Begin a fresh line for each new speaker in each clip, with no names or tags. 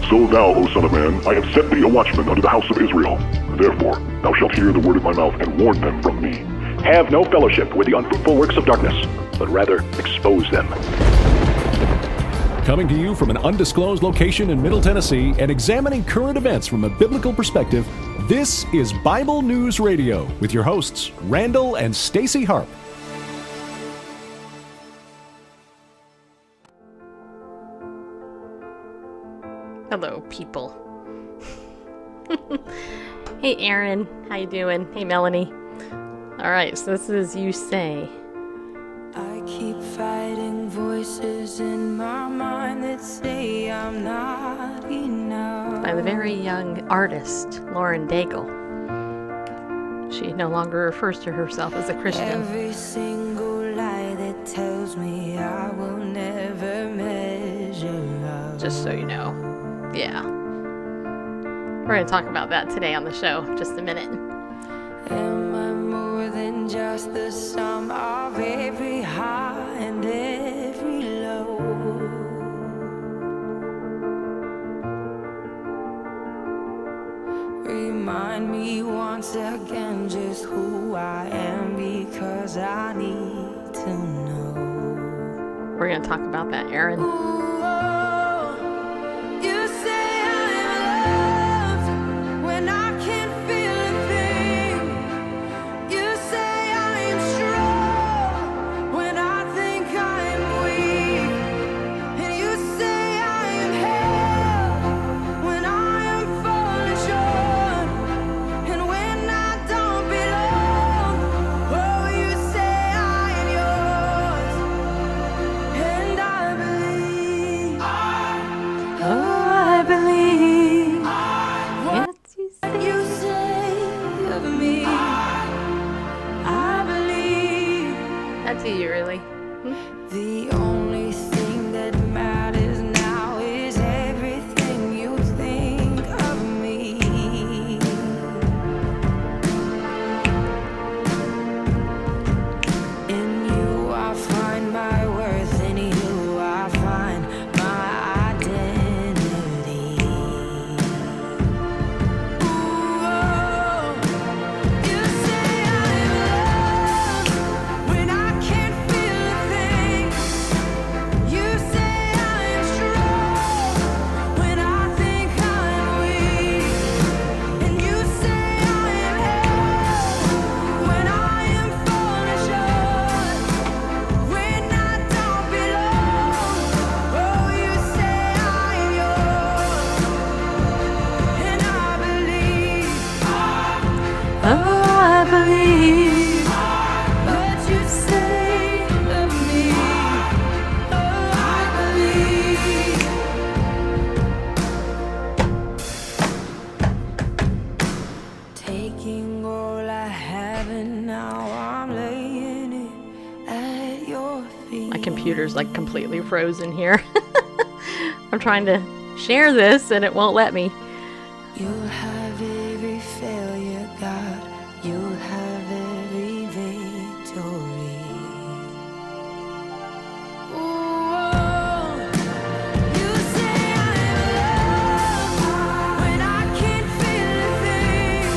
So now, O son of man, I have set thee a watchman unto the house of Israel. Therefore, thou shalt hear the word of my mouth, and warn them from me.
Have no fellowship with the unfruitful works of darkness, but rather expose them.
Coming to you from an undisclosed location in Middle Tennessee and examining current events from a biblical perspective, this is Bible News Radio with your hosts, Randall and Stacy Harp.
Hello, people. Hey, Aaron. How you doing? Hey, Melanie. All right, so this is You Say.
I keep fighting voices in my mind that say I'm not enough.
By the very young artist, Lauren Daigle. She no longer refers to herself as a Christian.
Every single lie that tells me I will never measure up.
Just so you know. Yeah. We're going to talk about that today on the show. Just a minute.
Am I more than just the sum of every high and every low? Remind me once again just who I am, because I need to know.
We're going to talk about that, Aaron.
You say I'm loved when I can't feel a thing. You say I am strong when I think I am weak. And you say I am held when I am falling short. And when I don't belong, oh, you say I am yours. And I believe. Oh, I believe
Yes, you say.
you say of me. I believe
That's you, really.
the only thing that matters now is everything you think of me. In you I find my worth, in you I find my identity. Ooh, you say I'm loved when I can't feel a thing. You say I am strong when I think I'm weak. And you say I am held when I am falling short. When I don't belong, oh, you say I am yours. And I believe, oh, I believe what you say of me. Oh, I believe. Taking all I have and now I'm laying it at your feet.
My computer's like completely frozen here. I'm trying to share this and it won't let me.
You'll have every failure, God. You'll have every victory. Ooh, you say I'm loved when I can't feel a thing.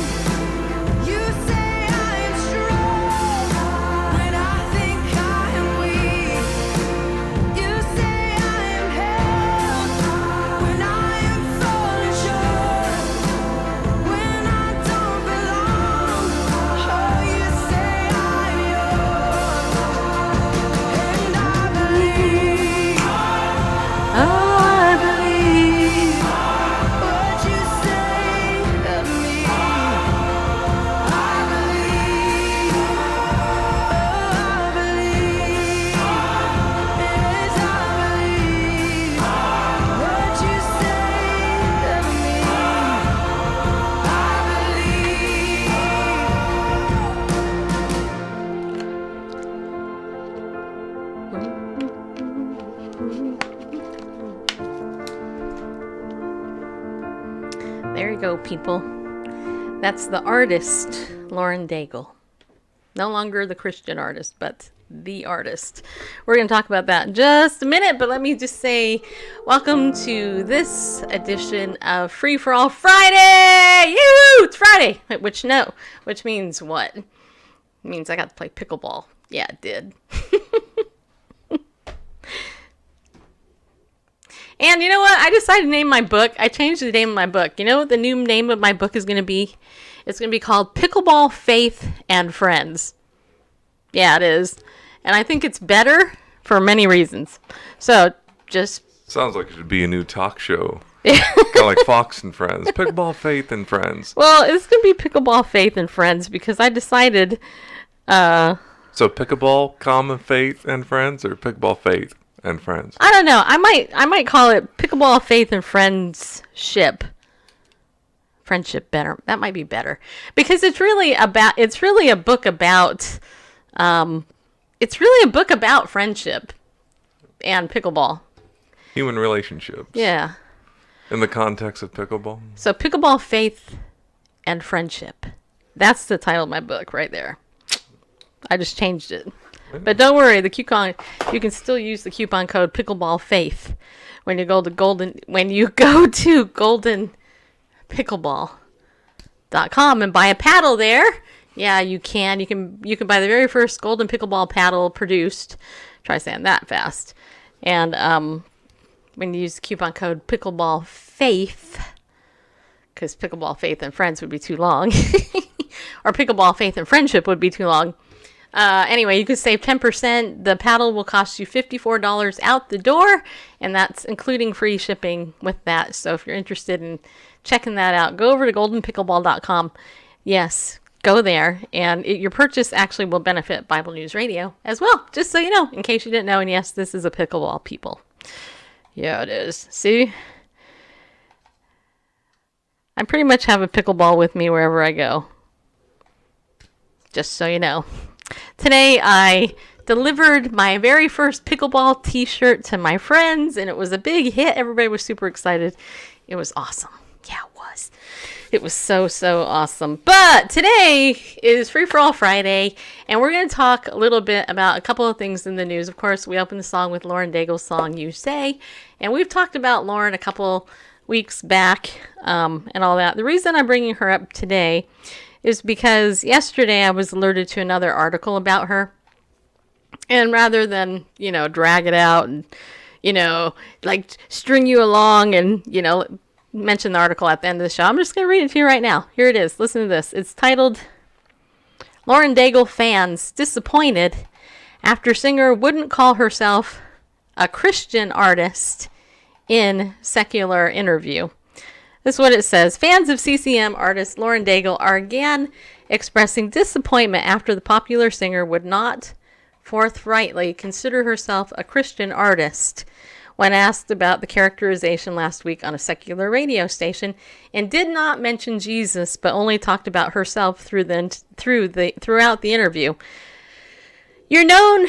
You say I am strong when I think I am weak. You say I am held when I am falling short. When I don't belong, oh, you say I'm yours. And I believe, oh, I believe what you say of me. I believe, oh, I believe, yes, I believe what you say of me.
There you go, people. That's the artist, Lauren Daigle. No longer the Christian artist, but the artist. We're going to talk about that in just a minute, but let me just say welcome to this edition of Free for All Friday! Yoo! It's Friday! Which means what? It means I got to play pickleball. Yeah, it did. And you know what? I decided to name my book. I changed the name of my book. You know what the new name of my book is going to be? It's going to be called Pickleball, Faith, and Friends. Yeah, it is. And I think it's better for many reasons. So, just...
Sounds like it should be a new talk show. Kind of like Fox and Friends. Pickleball, Faith, and Friends.
Well, it's going to be Pickleball, Faith, and Friends because I decided...
So, Pickleball, comma, Faith, and Friends? Or Pickleball, Faith, and Friends?
I don't know. I might call it Pickleball, Faith, and Friendship. Friendship better. That might be better. Because it's really a book about... it's really a book about friendship and pickleball.
Human relationships.
Yeah.
In the context of pickleball.
So Pickleball, Faith, and Friendship. That's the title of my book right there. I just changed it. But don't worry, you can still use the coupon code Pickleball Faith when you go to goldenpickleball.com and buy a paddle there. Yeah, you can. You can buy the very first golden pickleball paddle produced. Try saying that fast. And when you use the coupon code Pickleball Faith, because Pickleball Faith and Friends would be too long, or Pickleball Faith and Friendship would be too long. Anyway, you can save 10%. The paddle will cost you $54 out the door, and that's including free shipping with that. So if you're interested in checking that out, go over to goldenpickleball.com. Yes, go there, and your purchase actually will benefit Bible News Radio as well, just so you know, in case you didn't know. And yes, this is a pickleball, people. Yeah, it is. See? I pretty much have a pickleball with me wherever I go. Just so you know. Today, I delivered my very first pickleball t-shirt to my friends, and it was a big hit. Everybody was super excited. It was awesome. Yeah, it was. It was so, so awesome. But today is Free for All Friday, and we're going to talk a little bit about a couple of things in the news. Of course, we opened the song with Lauren Daigle's song, You Say, and we've talked about Lauren a couple weeks back and all that. The reason I'm bringing her up today is because yesterday I was alerted to another article about her. And rather than, drag it out and, like string you along and, mention the article at the end of the show, I'm just going to read it to you right now. Here it is. Listen to this. It's titled, Lauren Daigle Fans Disappointed After Singer Wouldn't Call Herself a Christian Artist in Secular Interview. This is what it says. Fans of CCM artist Lauren Daigle are again expressing disappointment after the popular singer would not forthrightly consider herself a Christian artist when asked about the characterization last week on a secular radio station, and did not mention Jesus, but only talked about herself throughout the interview. You're known,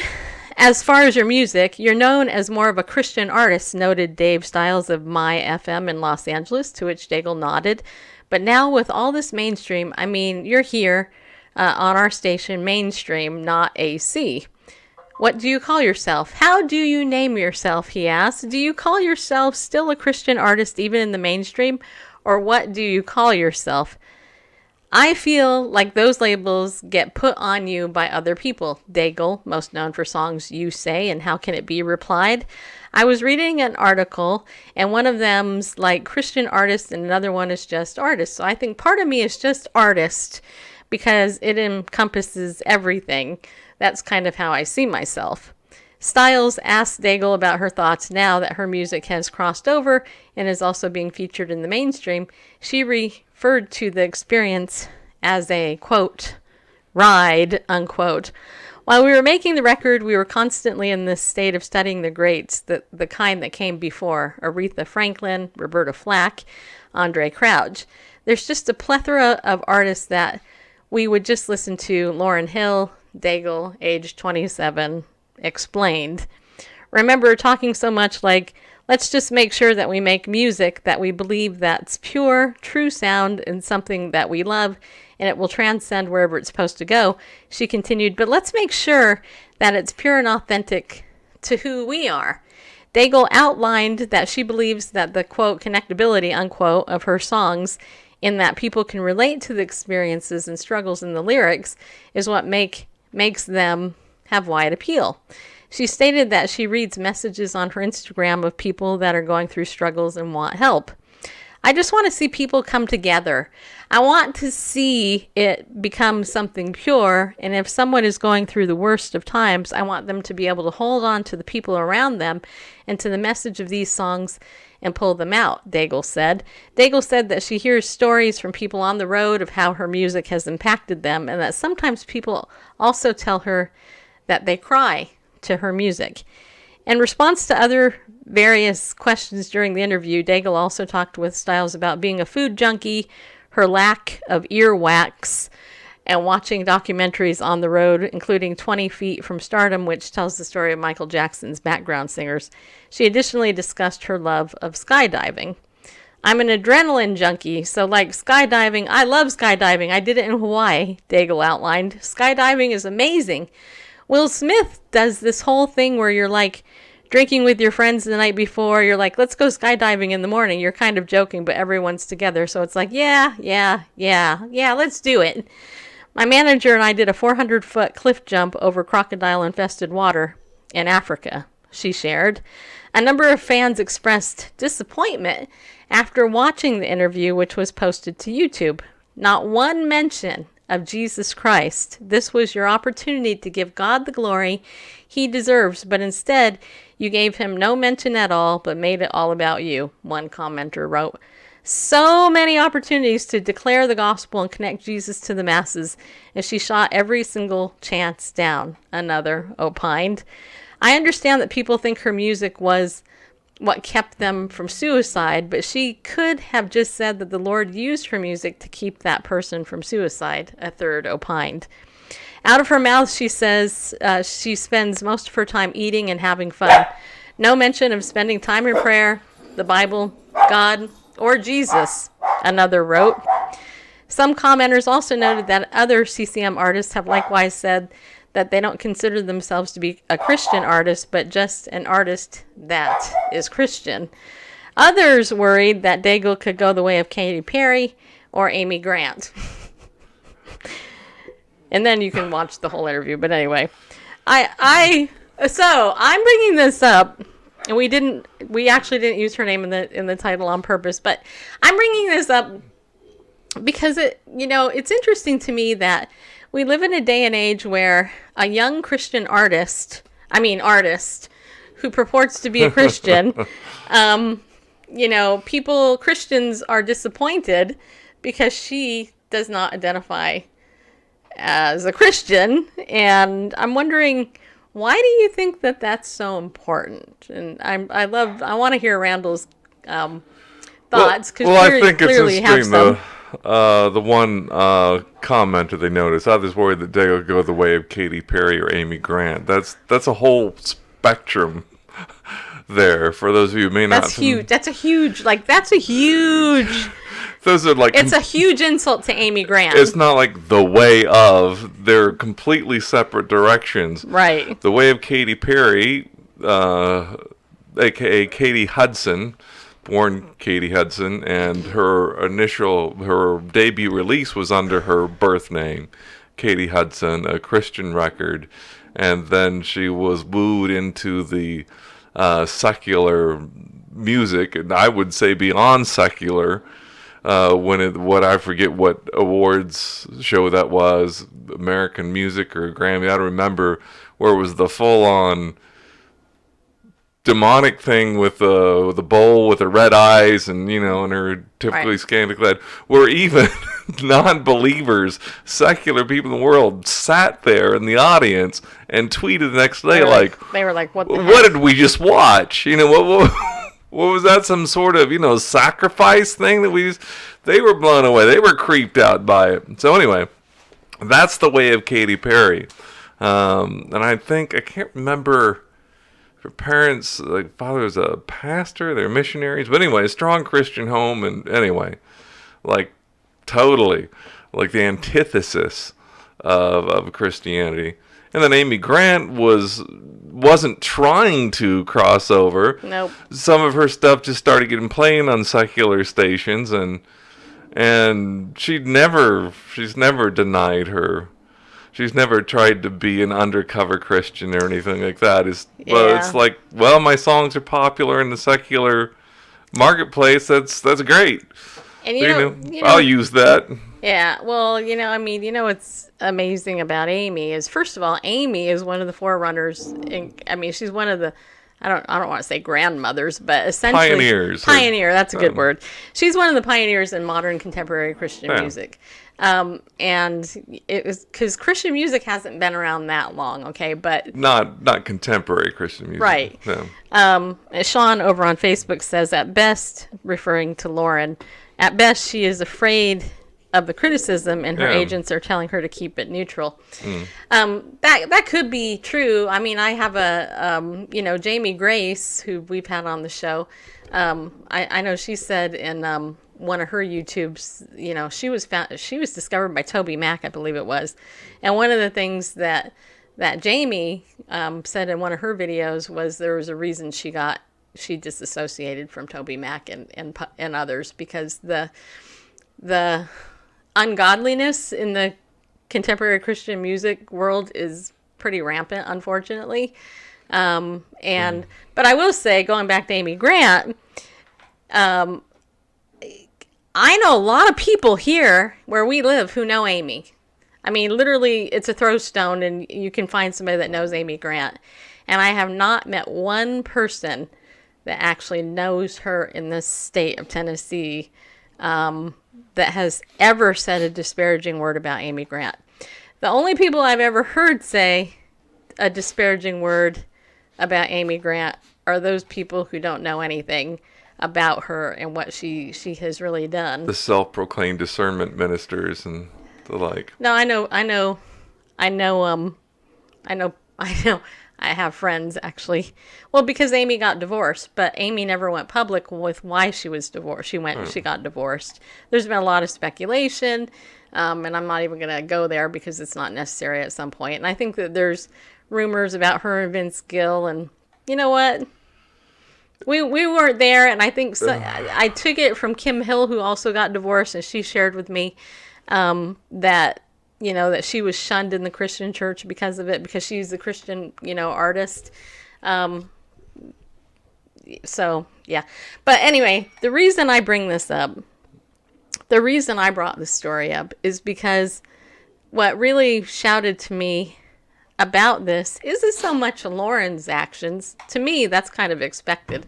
as far as your music, you're known as more of a Christian artist, noted Dave Stiles of My FM in Los Angeles, to which Daigle nodded. But now with all this mainstream, you're here on our station, mainstream, not AC. What do you call yourself? How do you name yourself, he asked. Do you call yourself still a Christian artist even in the mainstream? Or what do you call yourself? I feel like those labels get put on you by other people. Daigle, most known for songs You Say and How Can It Be, replied, I was reading an article, and one of them's like Christian artist and another one is just artist. So I think part of me is just artist because it encompasses everything. That's kind of how I see myself. Stiles asked Daigle about her thoughts now that her music has crossed over and is also being featured in the mainstream. She referred to the experience as a, quote, ride, unquote. While we were making the record, we were constantly in this state of studying the greats, the kind that came before, Aretha Franklin, Roberta Flack, Andre Crouch. There's just a plethora of artists that we would just listen to. Lauryn Hill, Daigle, age 27, explained. Remember talking so much like Let's just make sure that we make music that we believe that's pure, true sound and something that we love, and it will transcend wherever it's supposed to go. She continued, but let's make sure that it's pure and authentic to who we are. Daigle outlined that she believes that the, quote, connectability, unquote, of her songs, in that people can relate to the experiences and struggles in the lyrics, is what makes them have wide appeal. She stated that she reads messages on her Instagram of people that are going through struggles and want help. I just want to see people come together. I want to see it become something pure, and if someone is going through the worst of times, I want them to be able to hold on to the people around them and to the message of these songs and pull them out, Daigle said. Daigle said that she hears stories from people on the road of how her music has impacted them, and that sometimes people also tell her that they cry to her music. In response to other various questions during the interview, Daigle also talked with Styles about being a food junkie, her lack of earwax, and watching documentaries on the road, including 20 Feet from Stardom, which tells the story of Michael Jackson's background singers. She additionally discussed her love of skydiving. I'm an adrenaline junkie, so like skydiving, I love skydiving. I did it in Hawaii, Daigle outlined. Skydiving is amazing. Will Smith does this whole thing where you're like drinking with your friends the night before. You're like, let's go skydiving in the morning. You're kind of joking, but everyone's together. So it's like, yeah, let's do it. My manager and I did a 400-foot cliff jump over crocodile-infested water in Africa, she shared. A number of fans expressed disappointment after watching the interview, which was posted to YouTube. Not one mention of Jesus Christ. This was your opportunity to give God the glory he deserves, but instead you gave him no mention at all, but made it all about you, one commenter wrote. So many opportunities to declare the gospel and connect Jesus to the masses, and she shot every single chance down, another opined. I understand that people think her music was what kept them from suicide, but she could have just said that the Lord used her music to keep that person from suicide, a third opined. Out of her mouth, she says she spends most of her time eating and having fun. No mention of spending time in prayer, the Bible, God, or Jesus, another wrote. Some commenters also noted that other CCM artists have likewise said that they don't consider themselves to be a Christian artist, but just an artist that is Christian. Others worried that Daigle could go the way of Katy Perry or Amy Grant. And then you can watch the whole interview. But anyway, so I'm bringing this up, and we actually didn't use her name in the title on purpose, but I'm bringing this up because it's interesting to me that we live in a day and age where a young Christian artist who purports to be a Christian, Christians are disappointed because she does not identify as a Christian. And I'm wondering, why do you think that that's so important? And I want to hear Randall's thoughts, because
I think
clearly
it's
have
interesting,
some.
the one commenter they noticed, others worried that Daigle would go the way of Katy Perry or Amy Grant. That's a whole spectrum there. For those of you who may not...
That's huge. That's a huge...
Those are like...
It's a huge insult to Amy Grant.
It's not like the way of... They're completely separate directions.
Right.
The way of Katy Perry, a.k.a. Katie Hudson... born Katie Hudson, and her debut release was under her birth name, Katie Hudson, a Christian record, and then she was wooed into the secular music, and I would say beyond secular, I forget what awards show that was, American Music or Grammy, I don't remember, where it was the full-on demonic thing with the bowl with the red eyes and her typically scantily clad, where even non-believers, secular people in the world sat there in the audience and tweeted the next day
they were like, what
did we just watch? What was that, some sort of sacrifice thing that they were blown away, they were creeped out by it. So anyway, that's the way of Katy Perry, and I can't remember her parents, like father was a pastor, they're missionaries. But anyway, a strong Christian home, and anyway, like totally like the antithesis of Christianity. And then Amy Grant wasn't trying to cross over.
Nope.
Some of her stuff just started getting playing on secular stations, and she's never denied her. She's never tried to be an undercover Christian or anything like that. But it's like, well, my songs are popular in the secular marketplace. That's great.
And
I'll use that.
Yeah, well, what's amazing about Amy is, first of all, Amy is one of the forerunners. She's one of the, I don't want to say grandmothers, but essentially
pioneers.
Pioneer, that's a good word. She's one of the pioneers in modern contemporary Christian music. And it was because Christian music hasn't been around that long, okay? But
not contemporary Christian music,
right?
No.
Sean over on Facebook says, at best, referring to Lauren, at best she is afraid of the criticism, and her agents are telling her to keep it neutral. That could be true. I mean, I have a Jamie Grace, who we've had on the show. I know she said in one of her YouTubes, she was discovered by Toby Mac, I believe it was, and one of the things that Jamie said in one of her videos was there was a reason she disassociated from Toby Mac and others, because the ungodliness in the contemporary Christian music world is pretty rampant, unfortunately. But I will say, going back to Amy Grant, I know a lot of people here where we live who know Amy. I mean, literally, it's a throw stone, and you can find somebody that knows Amy Grant. And I have not met one person that actually knows her in this state of Tennessee that has ever said a disparaging word about Amy Grant. The only people I've ever heard say a disparaging word about Amy Grant are those people who don't know anything about her and what she has really done.
The self-proclaimed discernment ministers and the like.
No, I have friends, actually. Well, because Amy got divorced, but Amy never went public with why she was divorced. She got divorced. There's been a lot of speculation, and I'm not even going to go there because it's not necessary at some point. And I think that there's rumors about her and Vince Gill, and you know what? We weren't there, and I think I took it from Kim Hill, who also got divorced, and she shared with me that she was shunned in the Christian church because of it, because she's a Christian, artist. So, yeah. But anyway, the reason I bring this up, the reason I brought this story up is because what really shouted to me about this isn't so much Lauren's actions. To me, that's kind of expected.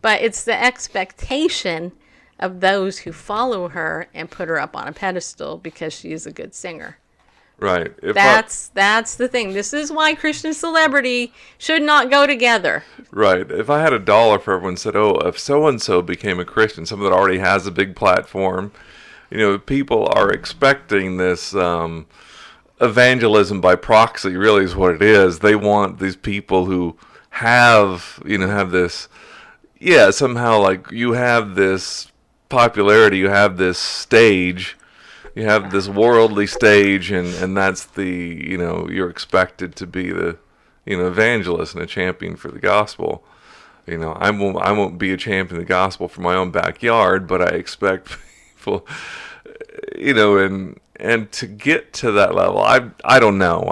But it's the expectation of those who follow her and put her up on a pedestal because she is a good singer.
Right.
That's the thing. This is why Christian celebrity should not go together.
Right. If I had $1 for everyone said, oh, if so-and-so became a Christian, someone that already has a big platform, people are expecting this evangelism by proxy, really is what it is. They want these people who have this, somehow like you have this popularity, you have this stage, you have this worldly stage, and that's you're expected to be the, evangelist and a champion for the gospel. I won't be a champion of the gospel for my own backyard, but I expect people, and to get to that level, I don't know.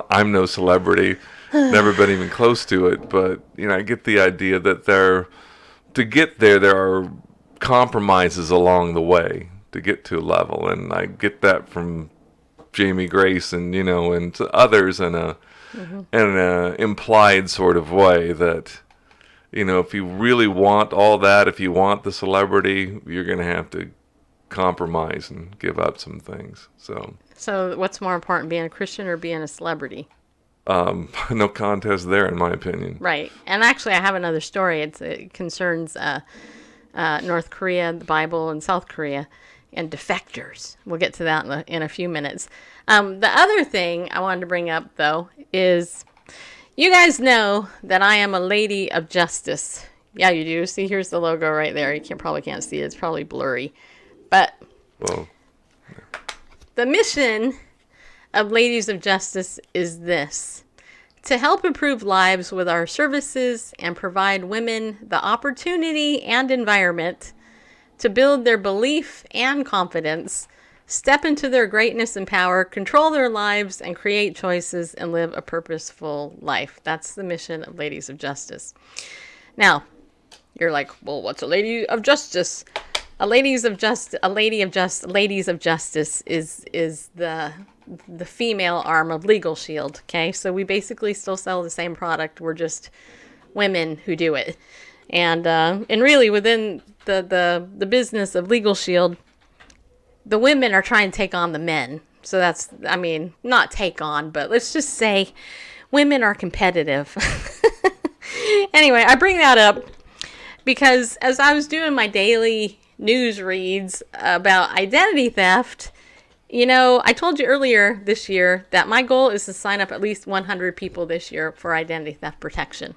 I'm no celebrity, never been even close to it, but I get the idea that to get there are compromises along the way to get to a level, and I get that from Jamie Grace and and to others in a implied sort of way that if you really want all that, if you want the celebrity, you're going to have to compromise and give up some things. So
what's more important, being a Christian or being a celebrity?
No contest there, in my opinion.
Right. And actually, I have another story. It concerns North Korea, the Bible, and South Korea, and defectors. We'll get to that in a few minutes. The other thing I wanted to bring up, though, is You guys know that I am a lady of justice. Yeah, you do. See, here's the logo right there. You probably can't see it. It's probably blurry. But
Well,
the mission of Ladies of Justice is this: to help improve lives with our services and provide women the opportunity and environment to build their belief and confidence, step into their greatness and power, control their lives, and create choices and live a purposeful life. That's the mission of Ladies of Justice. Now, you're like, well, what's a lady of justice? Ladies of justice is the female arm of Legal Shield. Okay, so we basically still sell the same product. We're just women who do it, and really within the business of Legal Shield, the women are trying to take on the men. So that's, I mean, not take on, but let's just say women are competitive. Anyway, I bring that up because as I was doing my daily news reads about identity theft, you know, I told you earlier this year that my goal is to sign up at least 100 people this year for identity theft protection.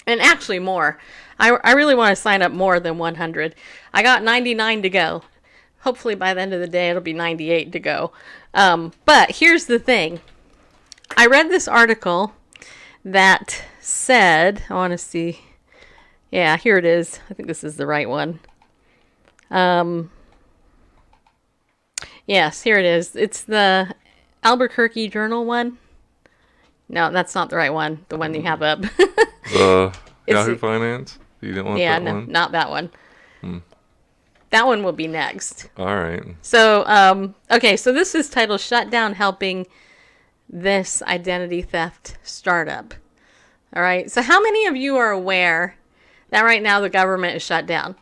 And actually more. I really want to sign up more than 100. I got 99 to go. Hopefully by the end of the day it'll be 98 to go. But here's the thing. I read this article that said, I want to see. Yeah, here it is. I think this is the right one. Yes, here it is. It's the Albuquerque Journal one. No, that's not the right one. The one you have up.
Yahoo Finance? You didn't want that one?
Not that one. That one will be next.
All right.
So, okay, so this is titled Shutdown, helping this identity theft startup. All right, so how many of you are aware that right now the government is shut down?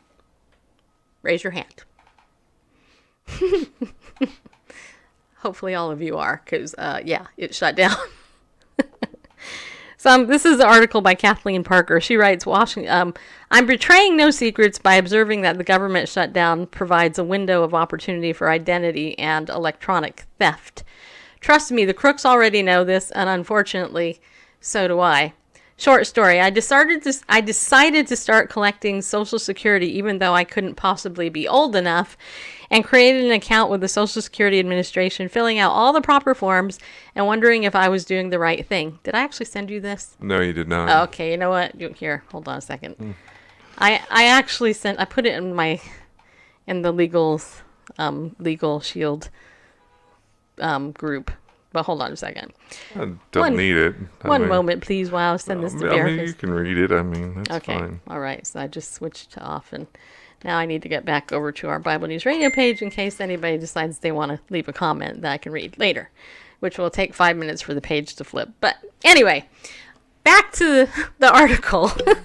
Raise your hand. Hopefully all of you are, because, yeah, it's shut down. So this is an article by Kathleen Parker. She writes, I'm betraying no secrets by observing that the government shutdown provides a window of opportunity for identity and electronic theft. Trust me, the crooks already know this, and unfortunately, so do I. Short story, I decided to start collecting Social Security even though I couldn't possibly be old enough, and created an account with the Social Security Administration, filling out all the proper forms and wondering if I was doing the right thing. Did I actually send you this?
No, you did not.
Oh, okay, you know what? Here, hold on a second. I actually I put it in the Legal Shield group. But hold on a second.
I don't need it.
One moment, please, while I send this to
I
Bear.
mean, you can read it. I mean, that's
Okay.
fine.
All right. So I just switched to off, and now I need to get back over to our Bible News Radio page in case anybody decides they want to leave a comment that I can read later, which will take 5 minutes for the page to flip. But anyway, back to the article. It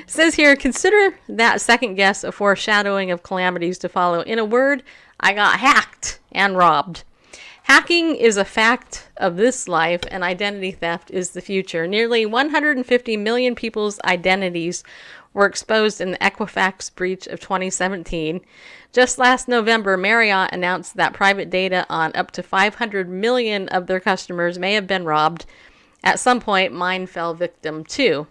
says here, consider that second guess a foreshadowing of calamities to follow. In a word, I got hacked and robbed. Hacking is a fact of this life, and identity theft is the future. Nearly 150 million people's identities were exposed in the Equifax breach of 2017. Just last November, Marriott announced that private data on up to 500 million of their customers may have been robbed. At some point, mine fell victim too.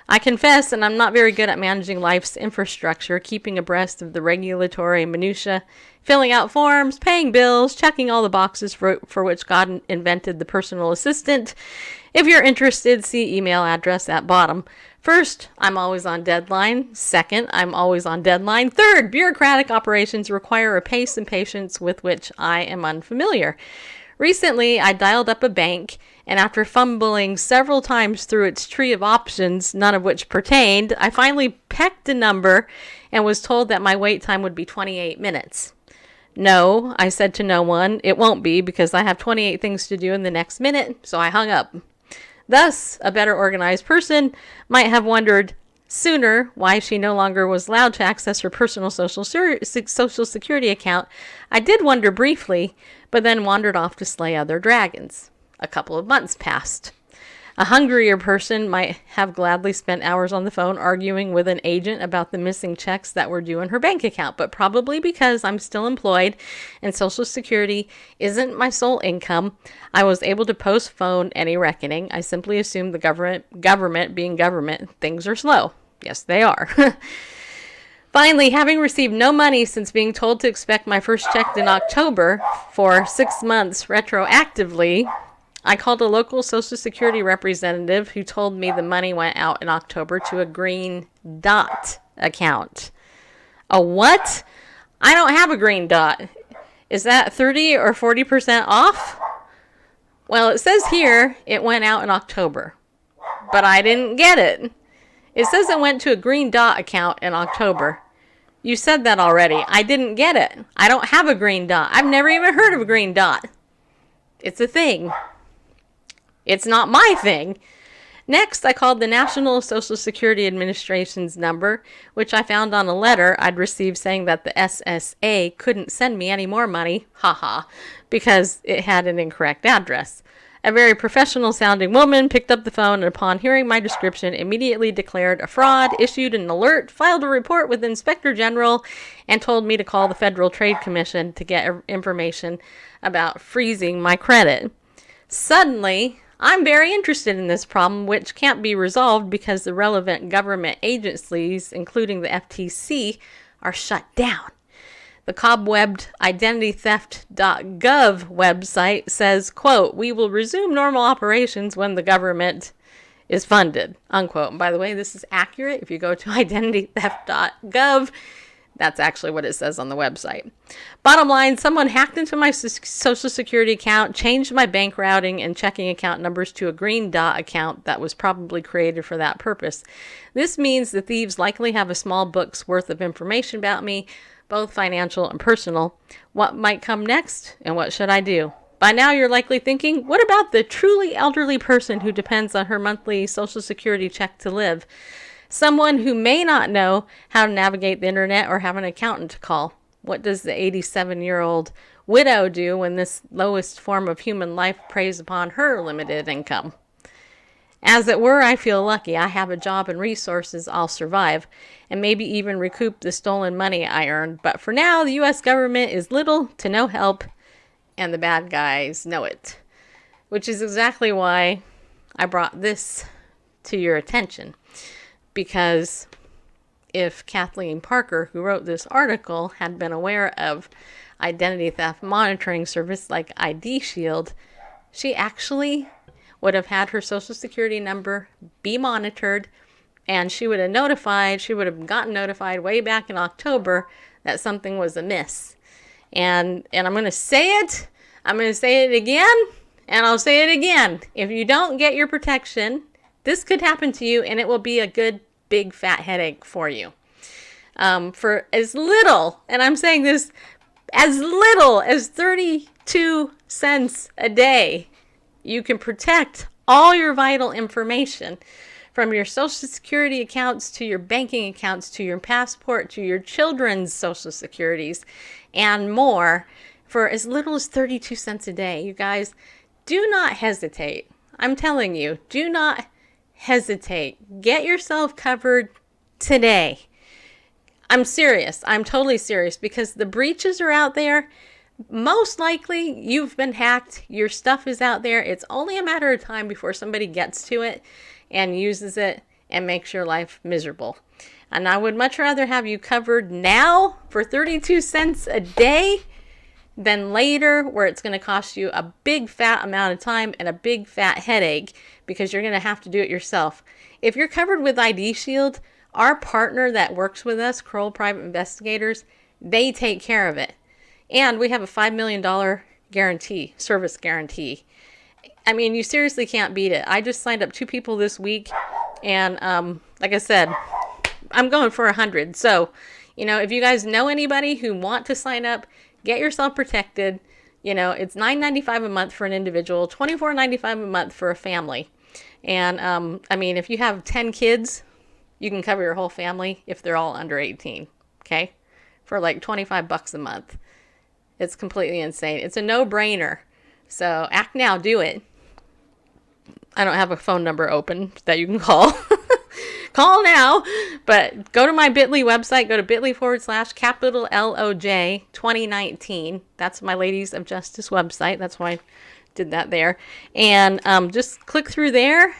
I confess, and I'm not very good at managing life's infrastructure, keeping abreast of the regulatory minutia, filling out forms, paying bills, checking all the boxes for which God invented the personal assistant. If you're interested, see email address at bottom. First, I'm always on deadline. Second, I'm always on deadline. Third, bureaucratic operations require a pace and patience with which I am unfamiliar. Recently, I dialed up a bank, and after fumbling several times through its tree of options, none of which pertained, I finally pecked a number and was told that my wait time would be 28 minutes. No, I said to no one, it won't be because I have 28 things to do in the next minute, so I hung up. Thus, a better organized person might have wondered sooner why she no longer was allowed to access her personal Social Security account. I did wonder briefly, but then wandered off to slay other dragons. A couple of months passed. A hungrier person might have gladly spent hours on the phone arguing with an agent about the missing checks that were due in her bank account, but probably because I'm still employed and Social Security isn't my sole income, I was able to postpone any reckoning. I simply assumed the government being government, things are slow. Yes, they are. Finally, having received no money since being told to expect my first check in October for 6 months retroactively, I called a local Social Security representative who told me the money went out in October to a green dot account. A what? I don't have a green dot. Is that 30 or 40% off? Well, it says here it went out in October, but I didn't get it. It says it went to a green dot account in October. You said that already. I didn't get it. I don't have a green dot. I've never even heard of a green dot. It's a thing. It's not my thing. Next, I called the National Social Security Administration's number, which I found on a letter I'd received saying that the SSA couldn't send me any more money, haha, because it had an incorrect address. A very professional-sounding woman picked up the phone and upon hearing my description immediately declared a fraud, issued an alert, filed a report with the Inspector General, and told me to call the Federal Trade Commission to get information about freezing my credit. Suddenly, I'm very interested in this problem, which can't be resolved because the relevant government agencies, including the FTC, are shut down. The cobwebbed identitytheft.gov website says, quote, "We will resume normal operations when the government is funded," unquote. And by the way, this is accurate. If you go to identitytheft.gov, that's actually what it says on the website. Bottom line, someone hacked into my Social Security account, changed my bank routing and checking account numbers to a green dot account that was probably created for that purpose. This means the thieves likely have a small book's worth of information about me, both financial and personal. What might come next, and what should I do? By now you're likely thinking, what about the truly elderly person who depends on her monthly Social Security check to live? Someone who may not know how to navigate the internet or have an accountant to call. What does the 87-year-old widow do when this lowest form of human life preys upon her limited income? As it were, I feel lucky. I have a job and resources. I'll survive and maybe even recoup the stolen money I earned. But for now, the U.S. government is little to no help, and the bad guys know it. Which is exactly why I brought this to your attention. Because if Kathleen Parker, who wrote this article, had been aware of identity theft monitoring service like ID Shield, she actually would have had her Social Security number be monitored, and she would have gotten notified way back in October that something was amiss. And I'm going to say it again, and I'll say it again. If you don't get your protection, this could happen to you, and it will be a good, big, fat headache for you. For as little, and I'm saying this, as little as 32 cents a day, you can protect all your vital information, from your Social Security accounts to your banking accounts to your passport to your children's Social Securities and more, for as little as 32 cents a day. You guys, do not hesitate. I'm telling you, do not hesitate. Get yourself covered today. I'm serious. I'm totally serious, because the breaches are out there. Most likely you've been hacked. Your stuff is out there. It's only a matter of time before somebody gets to it and uses it and makes your life miserable. And I would much rather have you covered now for 32 cents a day than later, where it's going to cost you a big fat amount of time and a big fat headache, because you're going to have to do it yourself. If you're covered with ID Shield, our partner that works with us, Kroll Private Investigators, they take care of it. And we have a $5 million guarantee, service guarantee. I mean, you seriously can't beat it. I just signed up 2 people this week, and like I said, I'm going for 100. So, if you guys know anybody who want to sign up, get yourself protected. It's $9.95 a month for an individual, $24.95 a month for a family. And if you have 10 kids, you can cover your whole family if they're all under 18. Okay, for like $25 a month. It's completely insane. It's a no-brainer. So act now, do it. I don't have a phone number open that you can call. Call now, but go to my Bitly website. Go to bit.ly/capital LOJ 2019. That's my Ladies of Justice website. That's why I did that there. And just click through there,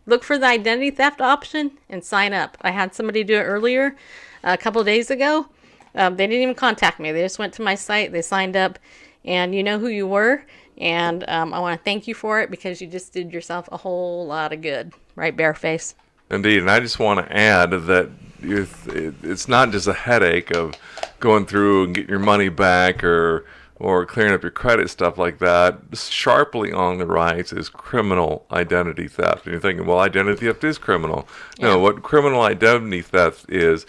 look for the identity theft option, and sign up. I had somebody do it earlier, a couple days ago. They didn't even contact me. They just went to my site. They signed up, and you know who you were. And I want to thank you for it because you just did yourself a whole lot of good. Right, Bareface?
Indeed, and I just want to add that it's not just a headache of going through and getting your money back or clearing up your credit, stuff like that. Sharply on the rise is criminal identity theft. And you're thinking, well, identity theft is criminal.
Yeah.
No, what criminal identity theft is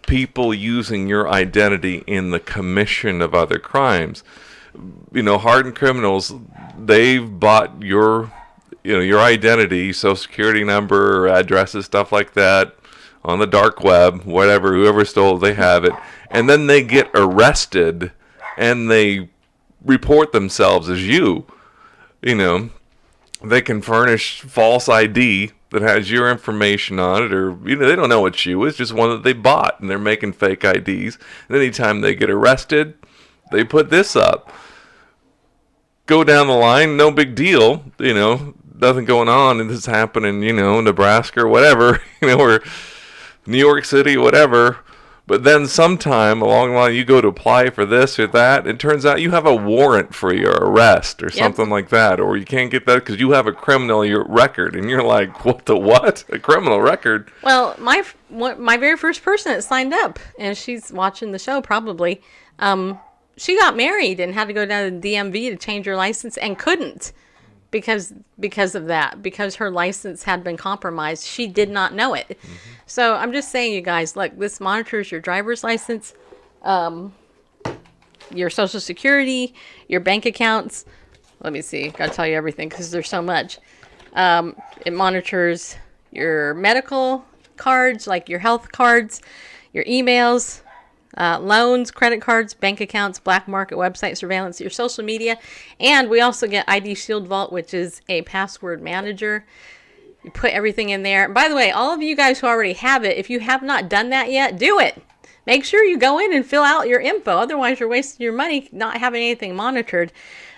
people using your identity in the commission of other crimes. Hardened criminals, they've bought your identity, social security number, addresses, stuff like that, on the dark web, whatever, whoever stole it, they have it. And then they get arrested and they report themselves as you. They can furnish false ID that has your information on it, or they don't know it's you. It's just one that they bought, and they're making fake IDs. And anytime they get arrested, they put this up. Go down the line, no big deal. Nothing going on, and this is happening, Nebraska or whatever, or New York City, whatever. But then sometime along the line, you go to apply for this or that. It turns out you have a warrant for your arrest or something like that. Or you can't get that because you have a criminal record. And you're like, what the what? A criminal record?
Well, my very first person that signed up, and she's watching the show probably, she got married and had to go down to the DMV to change her license and couldn't because of that, because her license had been compromised. She did not know it. Mm-hmm. So I'm just saying, you guys, look, this monitors your driver's license, your social security, your bank accounts. Let me see. Got to tell you everything because there's so much. It monitors your medical cards, like your health cards, your emails, loans, credit cards, bank accounts, black market website surveillance, your social media. And we also get ID Shield Vault, which is a password manager. You put everything in there. By the way, all of you guys who already have it, if you have not done that yet, do it. Make sure you go in and fill out your info. Otherwise, you're wasting your money not having anything monitored.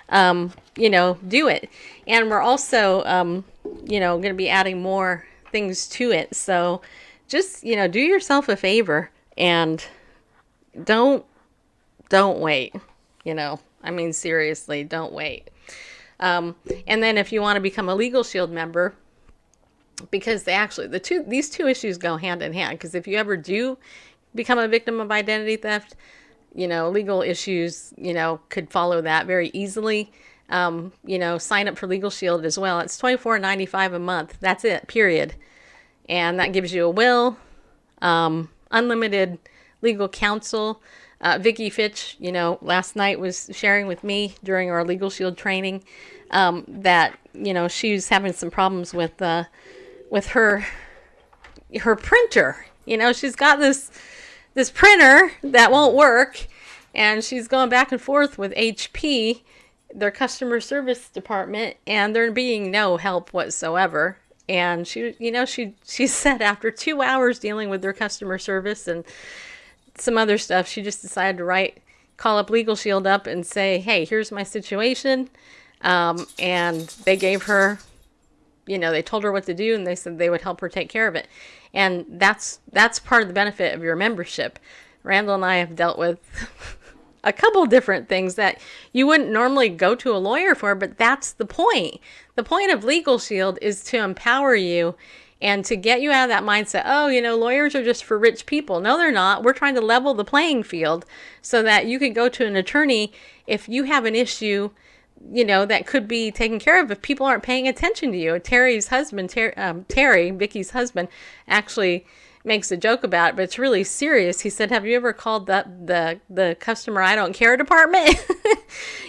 Do it. And we're also, going to be adding more things to it. So just, do yourself a favor and don't wait. Seriously, don't wait. And then if you want to become a Legal Shield member, because these two issues go hand in hand. Because if you ever do become a victim of identity theft, legal issues, could follow that very easily. Sign up for Legal Shield as well. It's $24.95 a month. That's it, period. And that gives you a will, unlimited legal counsel. Vicki Fitch, last night was sharing with me during our Legal Shield training that, she's having some problems with her printer. She's got this printer that won't work, and she's going back and forth with HP, their customer service department, and there being no help whatsoever. And she said after 2 hours dealing with their customer service and some other stuff, she just decided to call up Legal Shield up and say, hey, here's my situation. And they gave her, they told her what to do, and they said they would help her take care of it. And that's part of the benefit of your membership. Randall and I have dealt with a couple different things that you wouldn't normally go to a lawyer for, but that's the point. The point of Legal Shield is to empower you and to get you out of that mindset, lawyers are just for rich people. No, they're not. We're trying to level the playing field so that you can go to an attorney if you have an issue, that could be taken care of if people aren't paying attention to you. Terry's husband, Terry, Vicky's husband, actually makes a joke about it, but it's really serious. He said, have you ever called the customer I don't care department?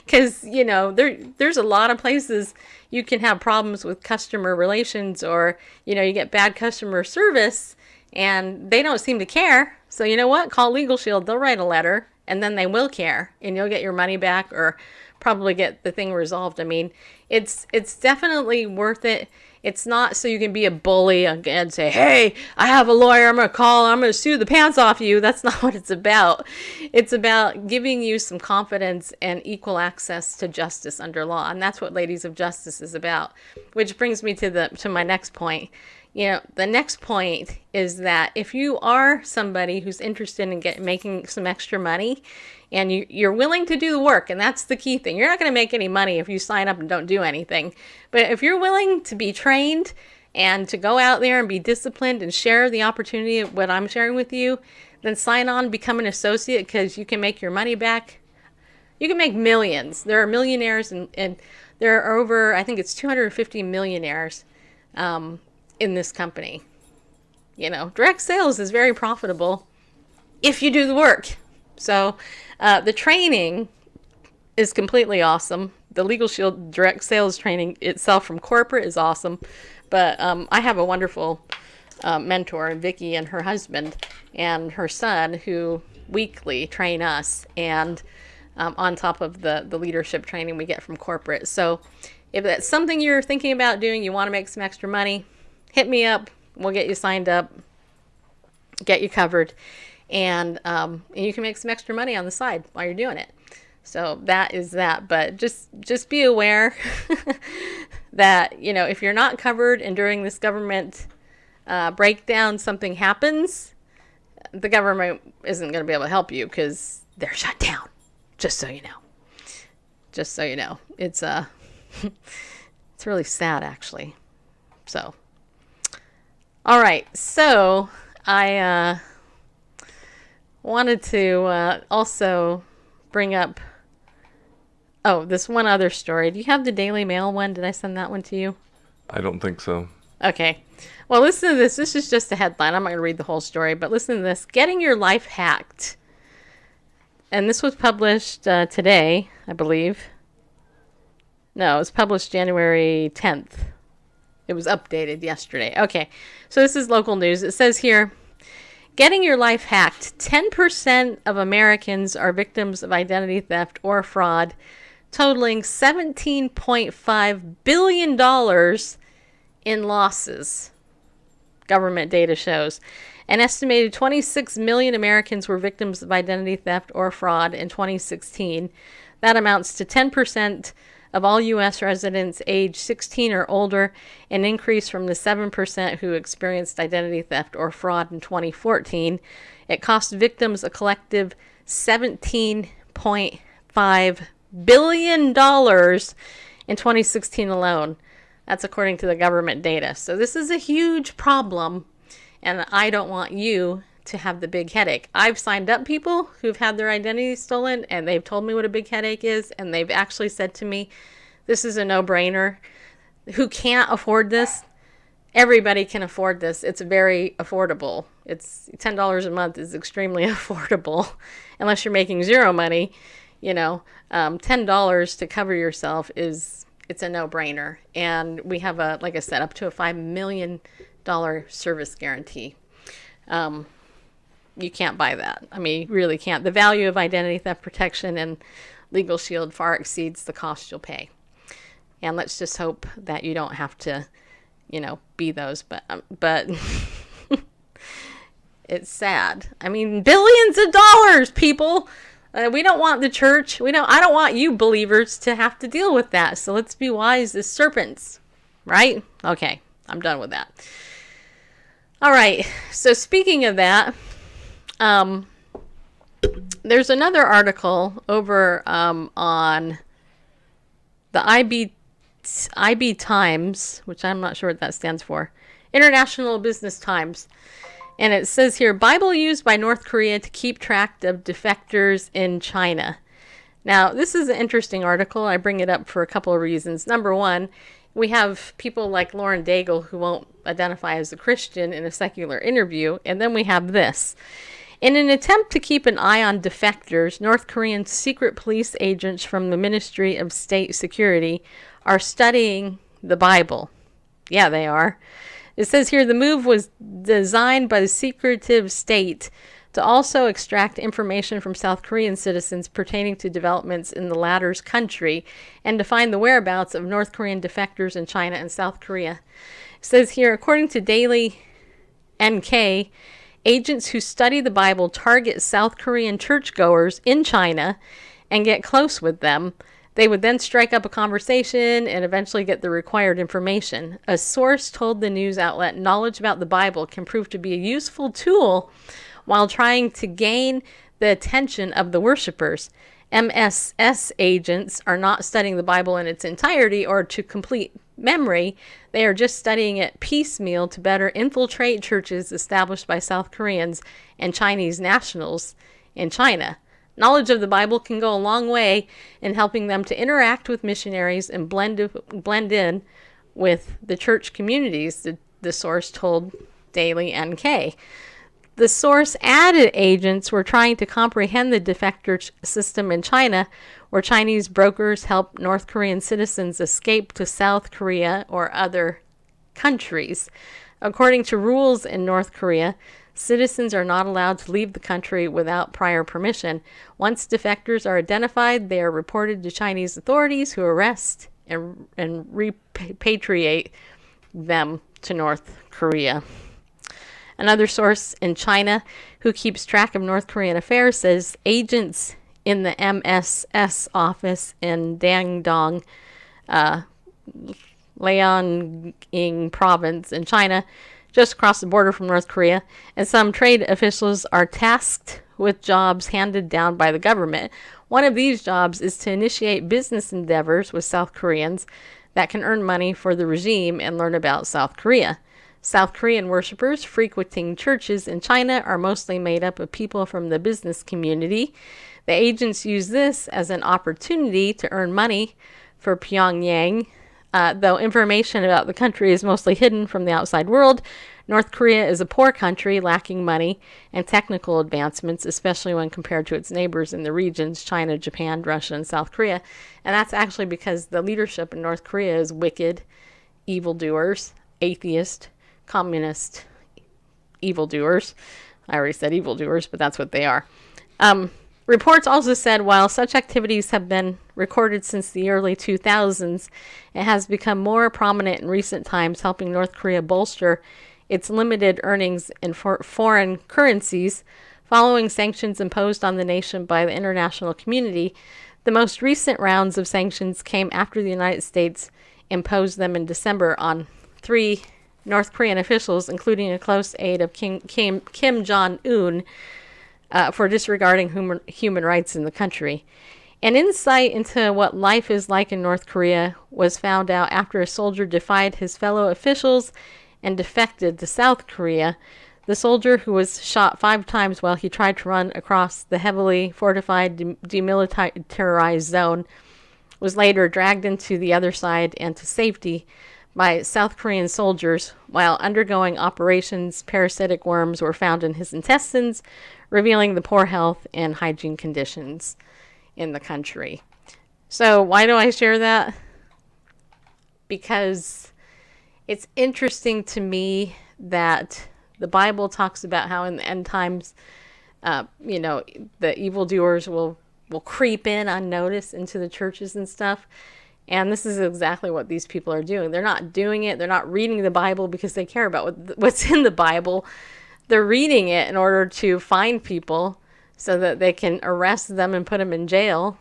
Because, there's a lot of places you can have problems with customer relations, or, you get bad customer service and they don't seem to care. So you know what? Call Legal Shield. They'll write a letter, and then they will care, and you'll get your money back, or probably get the thing resolved. I mean, it's definitely worth it. It's not so you can be a bully and say, hey, I have a lawyer, I'm going to sue the pants off you. That's not what it's about. It's about giving you some confidence and equal access to justice under law. And that's what Ladies of Justice is about. Which brings me to my next point. You know, the next point is that if you are somebody who's interested in making some extra money, and you're willing to do the work, and that's the key thing. You're not going to make any money if you sign up and don't do anything. But if you're willing to be trained and to go out there and be disciplined and share the opportunity of what I'm sharing with you, then sign on, become an associate, because you can make your money back. You can make millions. There are millionaires, and there are over, I think it's 250 millionaires in this company. You know, direct sales is very profitable if you do the work. So the training is completely awesome. The Legal Shield direct sales training itself from corporate is awesome. But I have a wonderful mentor, Vicky, and her husband and her son, who weekly train us, and on top of the leadership training we get from corporate. So if that's something you're thinking about doing, you want to make some extra money, hit me up. We'll get you signed up, get you covered. And you can make some extra money on the side while you're doing it. So that is that. But just be aware that, you know, if you're not covered and during this government breakdown something happens, the government isn't going to be able to help you because they're shut down. Just so you know. Just so you know. It's it's really sad, actually. So, all right. So I wanted to also bring up, this one other story. Do you have the Daily Mail one? Did I send that one to you?
I don't think so.
Okay. Well, listen to this. This is just a headline. I'm not going to read the whole story, but listen to this. Getting Your Life Hacked. And this was published today, I believe. No, it was published January 10th. It was updated yesterday. Okay. So this is local news. It says here, getting your life hacked. 10% of Americans are victims of identity theft or fraud, totaling $17.5 billion in losses. Government data shows. An estimated 26 million Americans were victims of identity theft or fraud in 2016. That amounts to 10% of all U.S. residents age 16 or older, an increase from the 7% who experienced identity theft or fraud in 2014. It cost victims a collective $17.5 billion in 2016 alone. That's according to the government data. So this is a huge problem, and I don't want you to have the big headache. I've signed up people who've had their identity stolen, and they've told me what a big headache is, and they've actually said to me, this is a no-brainer. Who can't afford this? Everybody can afford this. It's very affordable. It's $10 a month is extremely affordable, unless you're making zero money. You know, $10 to cover yourself it's a no-brainer. And we have like I said, up to a $5 million service guarantee. You can't buy that. I mean, you really can't. The value of identity theft protection and Legal Shield far exceeds the cost you'll pay. And let's just hope that you don't have to, be those. But it's sad. I mean, billions of dollars, people. We don't want the church. I don't want you believers to have to deal with that. So let's be wise as serpents, right? Okay, I'm done with that. All right. So speaking of that, there's another article over on the IB Times, which I'm not sure what that stands for, International Business Times. And it says here, Bible used by North Korea to keep track of defectors in China. Now, this is an interesting article. I bring it up for a couple of reasons. Number one, we have people like Lauren Daigle who won't identify as a Christian in a secular interview. And then we have this. In an attempt to keep an eye on defectors, North Korean secret police agents from the Ministry of State Security are studying the Bible. Yeah, they are. It says here, the move was designed by the secretive state to also extract information from South Korean citizens pertaining to developments in the latter's country and to find the whereabouts of North Korean defectors in China and South Korea. It says here, according to Daily NK, agents who study the Bible target South Korean churchgoers in China and get close with them. They would then strike up a conversation and eventually get the required information. A source told the news outlet knowledge about the Bible can prove to be a useful tool while trying to gain the attention of the worshippers. MSS agents are not studying the Bible in its entirety or to complete memory. They are just studying it piecemeal to better infiltrate churches established by South Koreans and Chinese nationals in China. Knowledge of the Bible can go a long way in helping them to interact with missionaries and blend in with the church communities, the source told Daily NK. The source added agents were trying to comprehend the defector system in China, where Chinese brokers help North Korean citizens escape to South Korea or other countries. According to rules in North Korea, citizens are not allowed to leave the country without prior permission. Once defectors are identified, they are reported to Chinese authorities who arrest and repatriate them to North Korea. Another source in China who keeps track of North Korean affairs says agents in the MSS office in Dandong, Liaoning province in China, just across the border from North Korea, and some trade officials are tasked with jobs handed down by the government. One of these jobs is to initiate business endeavors with South Koreans that can earn money for the regime and learn about South Korea. South Korean worshippers frequenting churches in China are mostly made up of people from the business community. The agents use this as an opportunity to earn money for Pyongyang. Though information about the country is mostly hidden from the outside world, North Korea is a poor country lacking money and technical advancements, especially when compared to its neighbors in the regions, China, Japan, Russia, and South Korea. And that's actually because the leadership in North Korea is wicked, evildoers, atheist, communist, evildoers. I already said evildoers, but that's what they are. Reports also said while such activities have been recorded since the early 2000s, it has become more prominent in recent times, helping North Korea bolster its limited earnings in foreign currencies following sanctions imposed on the nation by the international community. The most recent rounds of sanctions came after the United States imposed them in December on 3 North Korean officials, including a close aide of Kim Jong-un, for disregarding human rights in the country. An insight into what life is like in North Korea was found out after a soldier defied his fellow officials and defected to South Korea. The soldier, who was shot 5 times while he tried to run across the heavily fortified demilitarized zone, was later dragged into the other side and to safety by South Korean soldiers. While undergoing operations, parasitic worms were found in his intestines, revealing the poor health and hygiene conditions in the country. So why do I share that? Because it's interesting to me that the Bible talks about how in the end times, the evildoers will creep in unnoticed into the churches and stuff. And this is exactly what these people are doing. They're not doing it. They're not reading the Bible because they care about what's in the Bible. They're reading it in order to find people so that they can arrest them and put them in jail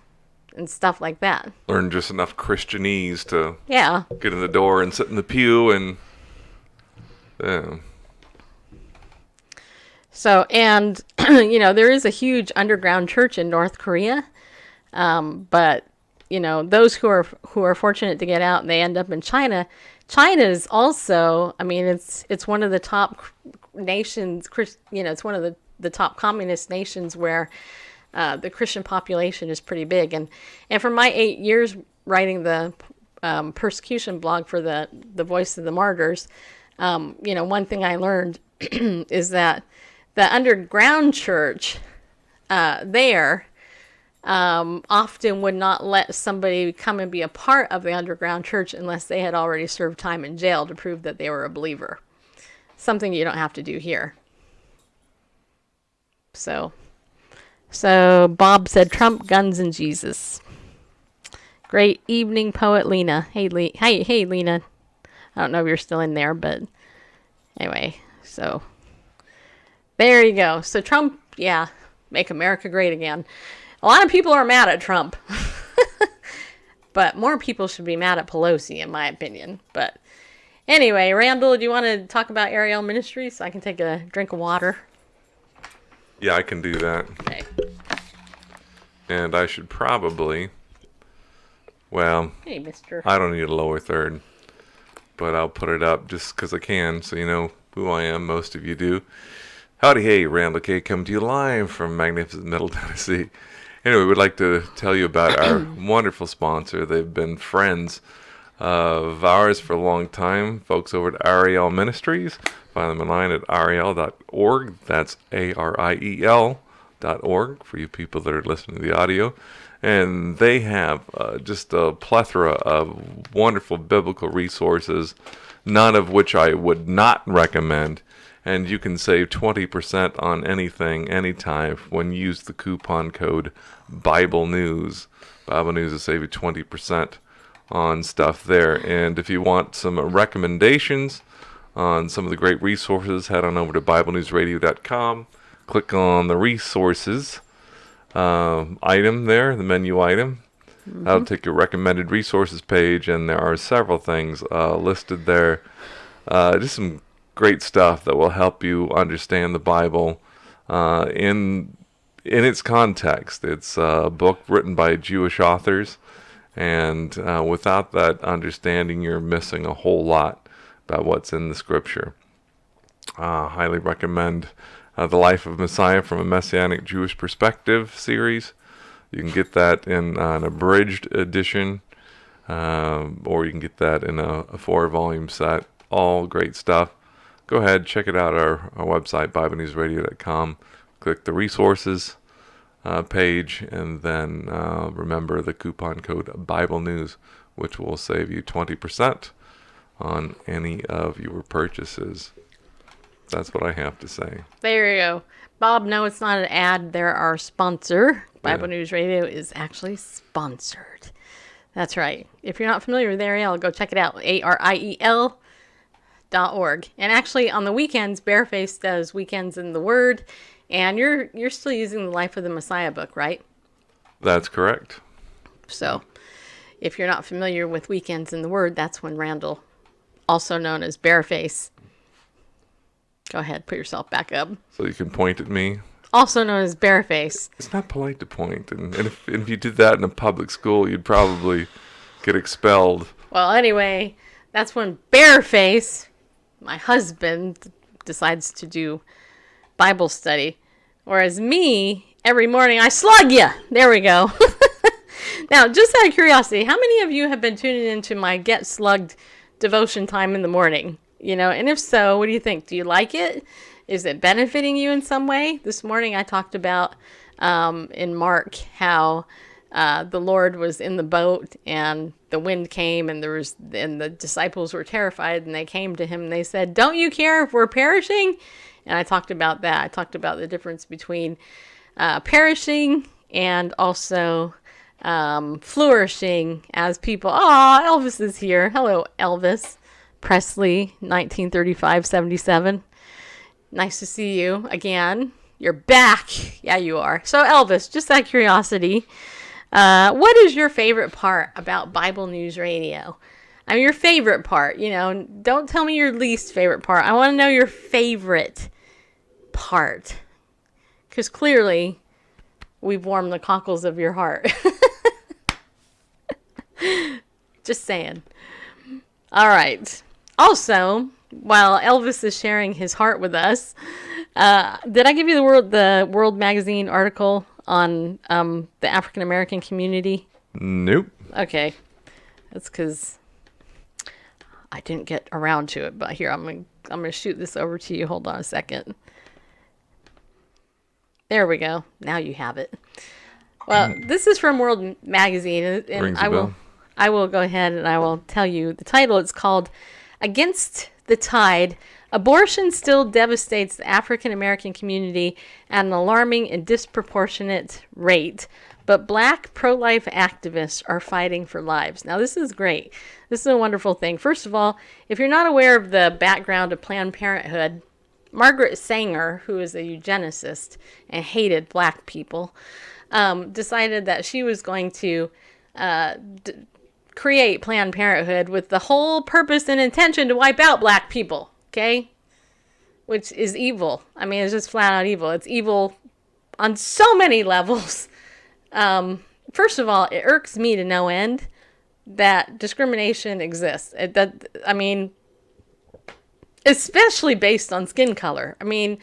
and stuff like that.
Learn just enough Christianese to
get
in the door and sit in the pew and...
So, and, there is a huge underground church in North Korea, but, those who are fortunate to get out and they end up in China. China is also, it's one of the top nations, it's one of the top communist nations where the Christian population is pretty big. And for my 8 years writing the persecution blog for the Voice of the Martyrs, one thing I learned is that the underground church there often would not let somebody come and be a part of the underground church unless they had already served time in jail to prove that they were a believer. Something you don't have to do here. So Bob said Trump, guns, and Jesus. Great evening, poet Lena. Hey, hey, Lena. I don't know if you're still in there, but anyway, so there you go. So Trump, yeah, make America great again. A lot of people are mad at Trump, but more people should be mad at Pelosi, in my opinion. But anyway, Randall, do you want to talk about Ariel Ministries so I can take a drink of water?
Yeah, I can do that.
Okay.
And I should probably, well,
Hey, mister.
I don't need a lower third, but I'll put it up just because I can, so you know who I am. Most of you do. Howdy, hey, Randall K. coming to you live from magnificent Middle Tennessee. Anyway, we'd like to tell you about our wonderful sponsor. They've been friends of ours for a long time. Folks over at Ariel Ministries. Find them online at ariel.org. That's ARIEL.org for you people that are listening to the audio. And they have just a plethora of wonderful biblical resources, none of which I would not recommend. And you can save 20% on anything, anytime, when you use the coupon code Bible News. Bible News will save you 20% on stuff there. And if you want some recommendations on some of the great resources, head on over to BibleNewsRadio.com. Click on the resources item there, the menu item. That'll take your recommended resources page, and there are several things listed there. Just some great stuff that will help you understand the Bible in its context. It's a book written by Jewish authors, and without that understanding, you're missing a whole lot about what's in the Scripture. Highly recommend The Life of Messiah from a Messianic Jewish Perspective series. You can get that in an abridged edition, or you can get that in a 4-volume set. All great stuff. Go ahead, check it out at our website, BibleNewsRadio.com. Click the resources page, and then remember the coupon code Bible News, which will save you 20% on any of your purchases. That's what I have to say.
There you go. Bob, no, it's not an ad. They're our sponsor. Bible News Radio is actually sponsored. That's right. If you're not familiar with Ariel, go check it out. ARIEL.org. And actually, on the weekends, Bareface does Weekends in the Word. And you're still using the Life of the Messiah book, right?
That's correct.
So, if you're not familiar with Weekends in the Word, that's when Randall, also known as Bareface, go ahead, put yourself back up.
So you can point at me.
Also known as Bareface.
It's not polite to point. And if you did that in a public school, you'd probably get expelled.
Well, anyway, that's when Bareface, my husband, decides to do Bible study. Whereas me, every morning, I slug you. There we go. Now, just out of curiosity, how many of you have been tuning into my Get Slugged devotion time in the morning? You know, and if so, what do you think? Do you like it? Is it benefiting you in some way? This morning I talked about in Mark how the Lord was in the boat and the wind came and the disciples were terrified and they came to him and they said, "Don't you care if we're perishing?" And I talked about that. I talked about the difference between perishing and also flourishing as people. Oh, Elvis is here. Hello, Elvis Presley, 1935-77. Nice to see you again. You're back. Yeah, you are. So, Elvis, just out of curiosity, what is your favorite part about Bible News Radio? I mean, your favorite part. You know, don't tell me your least favorite part. I want to know your favorite part. Because clearly, we've warmed the cockles of your heart. Just saying. All right. Also, while Elvis is sharing his heart with us, did I give you the World Magazine article on the African American community?
Nope.
Okay, that's because I didn't get around to it. But here, I'm gonna shoot this over to you. Hold on a second. There we go. Now you have it. Well, this is from World Magazine, and
Rings a bell.
I will go ahead and I will tell you the title. It's called "Against the tide, abortion still devastates the African American community at an alarming and disproportionate rate. But black pro-life activists are fighting for lives. Now, this is great. This is a wonderful thing. First of all, if you're not aware of the background of Planned Parenthood, Margaret Sanger, who is a eugenicist and hated black people, decided that she was going to create Planned Parenthood with the whole purpose and intention to wipe out black people, okay? Which is evil. I mean, it's just flat out evil. It's evil on so many levels. First of all, it irks me to no end that discrimination exists. Especially based on skin color. I mean,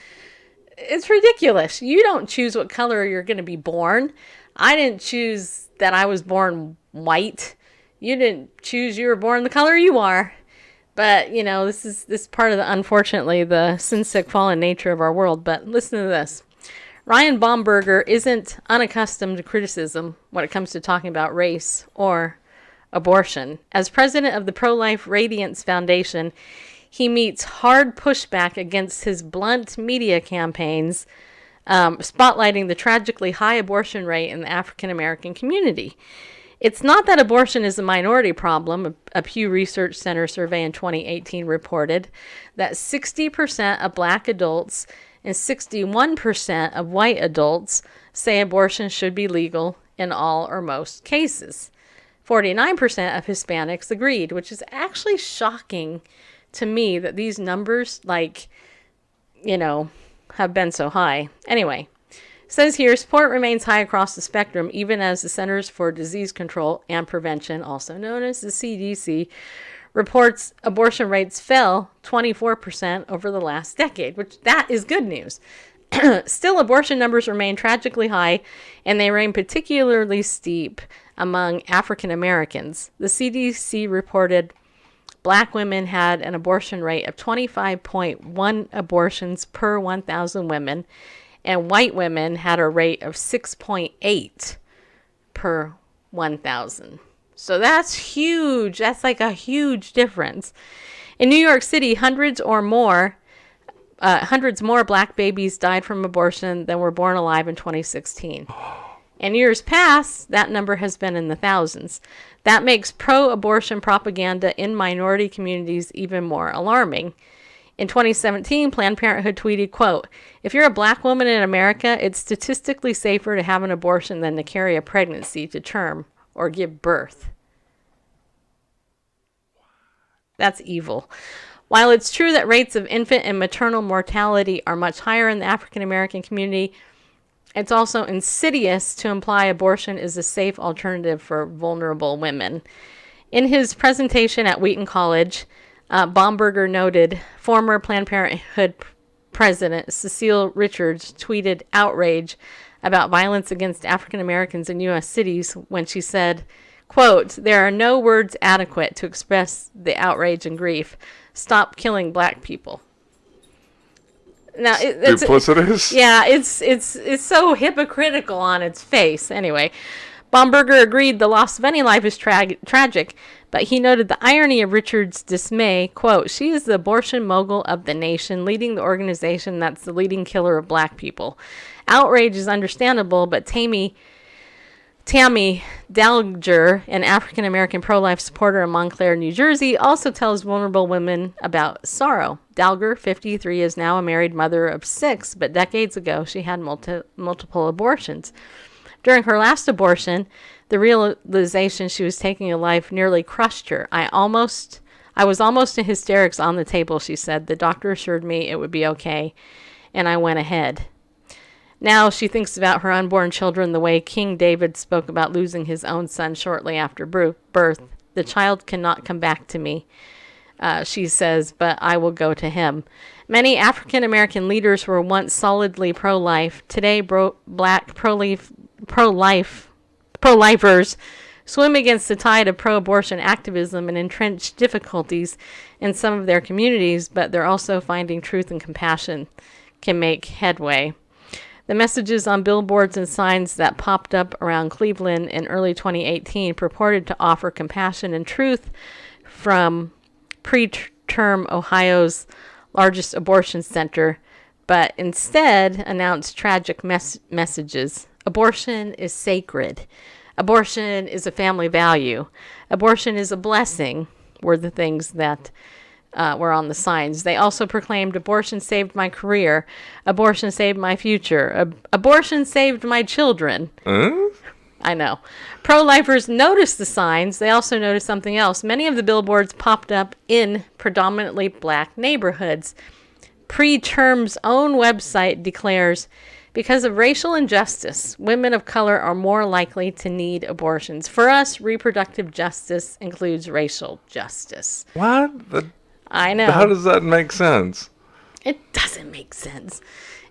it's ridiculous. You don't choose what color you're going to be born. I didn't choose that I was born white. You didn't choose you were born the color you are. But, this is part of unfortunately, the sin-sick fallen nature of our world. But listen to this. Ryan Baumberger isn't unaccustomed to criticism when it comes to talking about race or abortion. As president of the Pro-Life Radiance Foundation, he meets hard pushback against his blunt media campaigns, spotlighting the tragically high abortion rate in the African American community. It's not that abortion is a minority problem. A Pew Research Center survey in 2018 reported that 60% of black adults and 61% of white adults say abortion should be legal in all or most cases. 49% of Hispanics agreed, which is actually shocking to me that these numbers, have been so high. Anyway, it says here, support remains high across the spectrum, even as the Centers for Disease Control and Prevention, also known as the CDC, reports abortion rates fell 24% over the last decade, which that is good news. Still, abortion numbers remain tragically high, and they remain particularly steep among African Americans. The CDC reported black women had an abortion rate of 25.1 abortions per 1,000 women, and white women had a rate of 6.8 per 1,000. So that's huge. That's like a huge difference. In New York City, hundreds more black babies died from abortion than were born alive in 2016. In years past, that number has been in the thousands. That makes pro-abortion propaganda in minority communities even more alarming. In 2017, Planned Parenthood tweeted, quote, "If you're a black woman in America, it's statistically safer to have an abortion than to carry a pregnancy to term or give birth." That's evil. While it's true that rates of infant and maternal mortality are much higher in the African American community, it's also insidious to imply abortion is a safe alternative for vulnerable women. In his presentation at Wheaton College, Baumberger noted former Planned Parenthood president Cecile Richards tweeted outrage about violence against African Americans in U.S. cities when she said, quote, "There are no words adequate to express the outrage and grief. Stop killing black people." Now, it's
duplicitous.
Yeah, it's so hypocritical on its face. Anyway, Baumberger agreed the loss of any life is tragic, but he noted the irony of Richard's dismay. Quote, "She is the abortion mogul of the nation, leading the organization that's the leading killer of black people. Outrage is understandable, but Tammy Dalger, an African-American pro-life supporter in Montclair, New Jersey, also tells vulnerable women about sorrow. Dalger, 53, is now a married mother of 6, but decades ago she had multiple abortions. During her last abortion, the realization she was taking a life nearly crushed her. I was almost in hysterics on the table," she said. "The doctor assured me it would be okay, and I went ahead." Now she thinks about her unborn children the way King David spoke about losing his own son shortly after birth. "The child cannot come back to me," she says, "but I will go to him." Many African American leaders were once solidly pro-life. Today, black pro-lifers swim against the tide of pro-abortion activism and entrench difficulties in some of their communities, but they're also finding truth and compassion can make headway. The messages on billboards and signs that popped up around Cleveland in early 2018 purported to offer compassion and truth from term Ohio's largest abortion center, but instead announced tragic messages. Abortion is sacred. Abortion is a family value. Abortion is a blessing, were the things that were on the signs. They also proclaimed, abortion saved my career. Abortion saved my future. Abortion saved my children. I know. Pro-lifers noticed the signs. They also noticed something else. Many of the billboards popped up in predominantly black neighborhoods. Preterm's own website declares, because of racial injustice, women of color are more likely to need abortions. For us, reproductive justice includes racial justice.
What?
I know.
How does that make sense?
It doesn't make sense.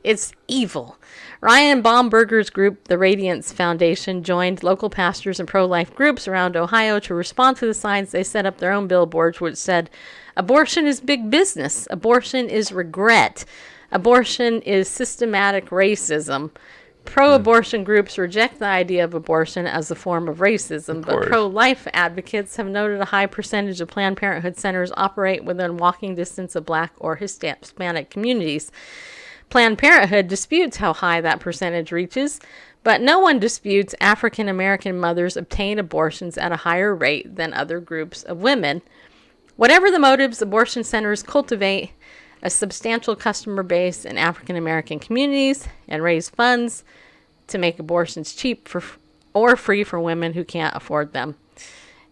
It's evil. Ryan Baumberger's group, the Radiance Foundation, joined local pastors and pro-life groups around Ohio to respond to the signs. They set up their own billboards which said, abortion is big business. Abortion is regret. Abortion is systematic racism. Pro-abortion groups reject the idea of abortion as a form of racism, but pro-life advocates have noted a high percentage of Planned Parenthood centers operate within walking distance of black or Hispanic communities. Planned Parenthood disputes how high that percentage reaches, but no one disputes African American mothers obtain abortions at a higher rate than other groups of women. Whatever the motives, abortion centers cultivate a substantial customer base in African American communities and raise funds to make abortions cheap or free for women who can't afford them.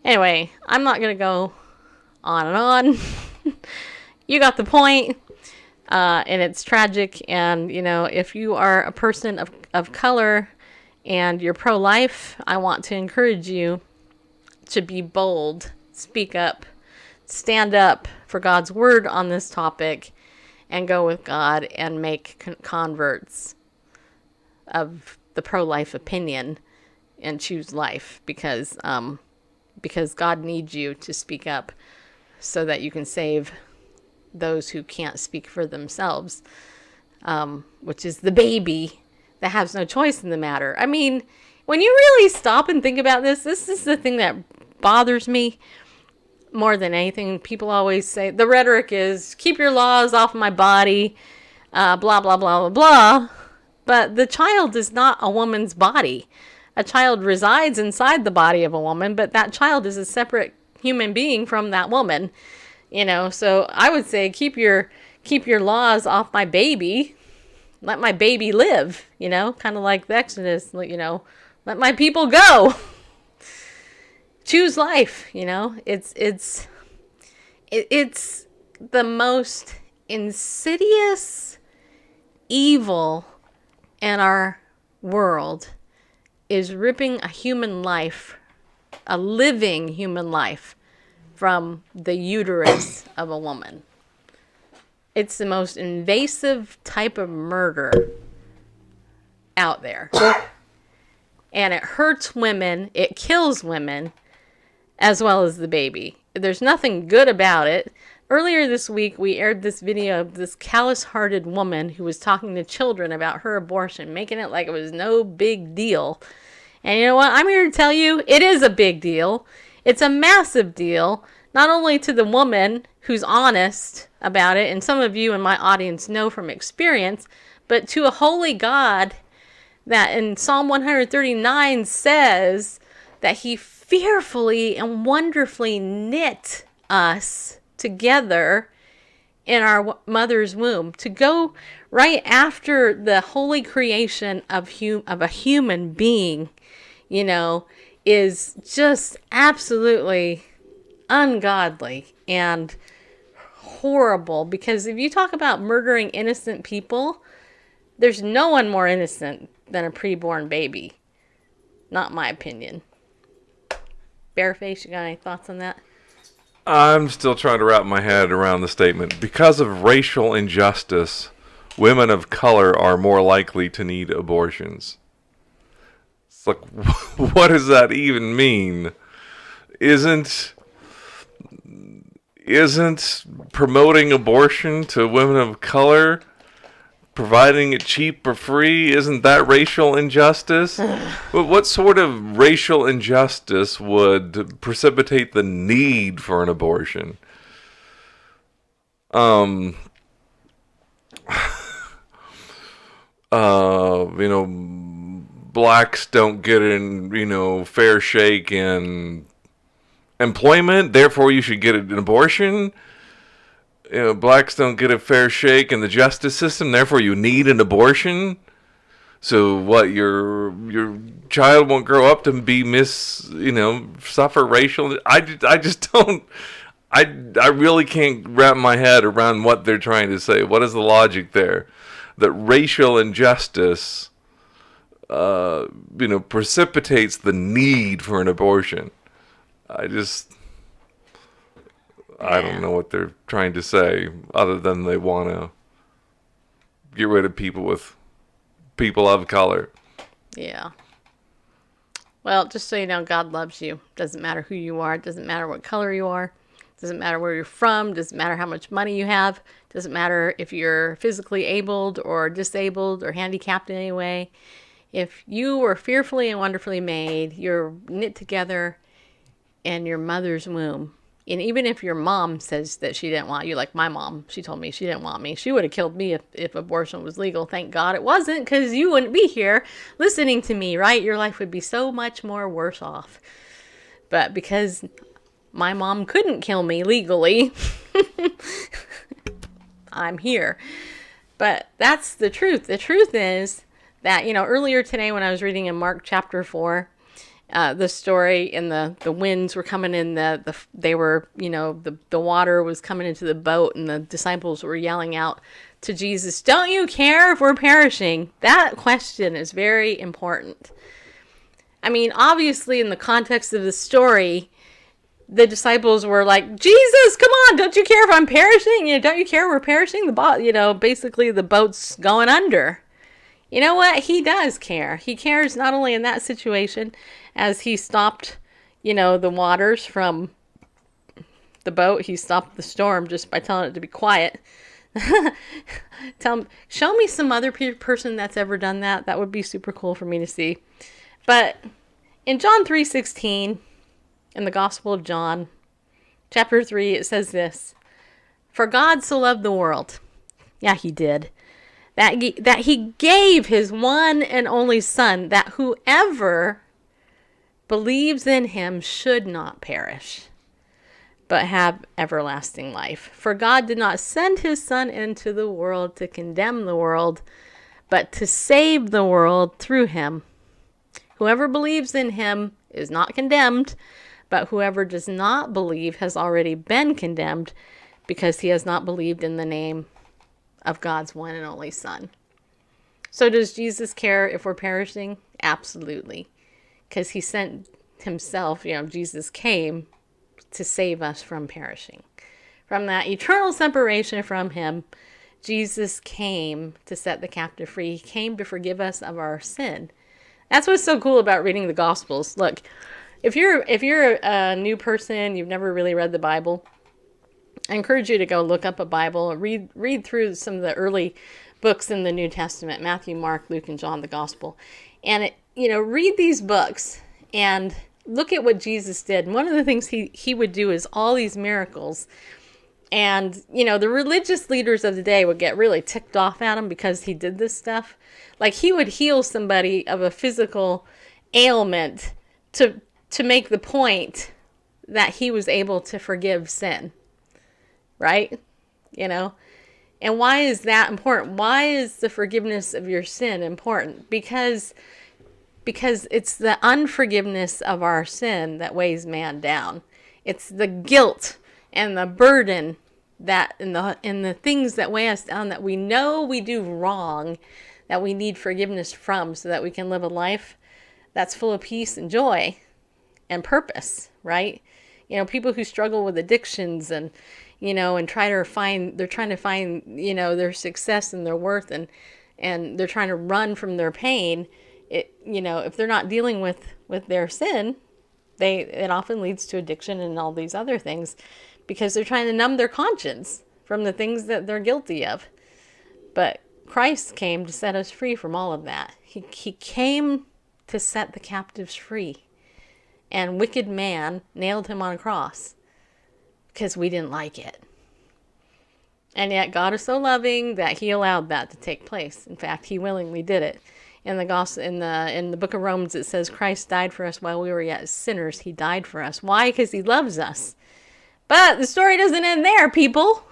Anyway, I'm not going to go on and on. You got the point. And it's tragic. And, you know, if you are a person of color and you're pro-life, I want to encourage you to be bold, speak up, stand up for God's word on this topic, and go with God and make converts of the pro-life opinion and choose life, because God needs you to speak up so that you can save those who can't speak for themselves, which is the baby that has no choice in the matter. I mean, when you really stop and think about this is the thing that bothers me more than anything. People always say, the rhetoric is, keep your laws off my body, blah, blah, blah, blah, blah. But the child is not a woman's body. A child resides inside the body of a woman, but that child is a separate human being from that woman. You know, so I would say keep your laws off my baby. Let my baby live, you know, kind of like the Exodus, you know, let my people go. Choose life, you know. It's the most insidious evil in our world is ripping a human life, a living human life, from the uterus of a woman. It's the most invasive type of murder out there. And it hurts women, it kills women, as well as the baby. There's nothing good about it. Earlier this week, we aired this video of this callous-hearted woman who was talking to children about her abortion, making it like it was no big deal. And you know what? I'm here to tell you, it is a big deal. It's a massive deal, not only to the woman who's honest about it, and some of you in my audience know from experience, but to a holy God that in Psalm 139 says that he fearfully and wonderfully knit us together in our mother's womb. To go right after the holy creation of a human being, you know, is just absolutely ungodly and horrible. Because if you talk about murdering innocent people, there's no one more innocent than a preborn baby. Not my opinion. Bareface, you got any thoughts on that?
I'm still trying to wrap my head around the statement. Because of racial injustice, women of color are more likely to need abortions. It's like, what does that even mean? Isn't promoting abortion to women of color, providing it cheap or free, isn't that racial injustice? But what sort of racial injustice would precipitate the need for an abortion? You know, blacks don't get an, fair shake in employment, therefore you should get an abortion. Blacks don't get a fair shake in the justice system, therefore you need an abortion. So what, your child won't grow up to be suffer racial. I just don't. I really can't wrap my head around what they're trying to say. What is the logic there? That racial injustice, precipitates the need for an abortion. I don't know what they're trying to say, other than they want to get rid of people of color.
Yeah. Well, just so you know, God loves you. Doesn't matter who you are. Doesn't matter what color you are. Doesn't matter where you're from. Doesn't matter how much money you have. Doesn't matter if you're physically abled or disabled or handicapped in any way. If you were fearfully and wonderfully made, you're knit together in your mother's womb. And even if your mom says that she didn't want you, like my mom, she told me she didn't want me. She would have killed me if abortion was legal. Thank God it wasn't, because you wouldn't be here listening to me, right? Your life would be so much more worse off. But because my mom couldn't kill me legally, I'm here. But that's the truth. The truth is that, earlier today when I was reading in Mark chapter 4, the story, and the winds were coming in, they were, the water was coming into the boat, and the disciples were yelling out to Jesus, "Don't you care if we're perishing?" That question is very important. I mean, obviously in the context of the story, the disciples were like, "Jesus, come on, don't you care if I'm perishing? Don't you care we're perishing? Basically the boat's going under." You know what? He does care. He cares not only in that situation, as he stopped, the waters from the boat. He stopped the storm just by telling it to be quiet. Show me some other person that's ever done that. That would be super cool for me to see. But in John 3:16, in the Gospel of John, chapter 3, it says this: "For God so loved the world." Yeah, he did. That he gave his one and only Son, that whoever believes in him should not perish, but have everlasting life. For God did not send his Son into the world to condemn the world, but to save the world through him. Whoever believes in him is not condemned, but whoever does not believe has already been condemned, because he has not believed in the name of God's one and only Son. So does Jesus care if we're perishing? Absolutely. Because he sent himself, Jesus came to save us from perishing. From that eternal separation from him, Jesus came to set the captive free. He came to forgive us of our sin. That's what's so cool about reading the Gospels. Look, if you're a new person, you've never really read the Bible, I encourage you to go look up a Bible, read through some of the early books in the New Testament, Matthew, Mark, Luke, and John, the Gospel. And, read these books and look at what Jesus did. And one of the things he would do is all these miracles. And, the religious leaders of the day would get really ticked off at him because he did this stuff. Like, he would heal somebody of a physical ailment to make the point that he was able to forgive sin. Right? And why is that important? Why is the forgiveness of your sin important? Because it's the unforgiveness of our sin that weighs man down. It's the guilt and the burden that and the things that weigh us down, that we know we do wrong, that we need forgiveness from, so that we can live a life that's full of peace and joy and purpose, right? People who struggle with addictions and and they're trying to find, their success and their worth, and they're trying to run from their pain. If they're not dealing with their sin, it often leads to addiction and all these other things, because they're trying to numb their conscience from the things that they're guilty of. But Christ came to set us free from all of that. He came to set the captives free. And wicked man nailed him on a cross because we didn't like it. And yet God is so loving that he allowed that to take place. In fact, he willingly did it. In the gospel, in the book of Romans, it says Christ died for us while we were yet sinners. He died for us. Why? Because he loves us. But the story doesn't end there, people.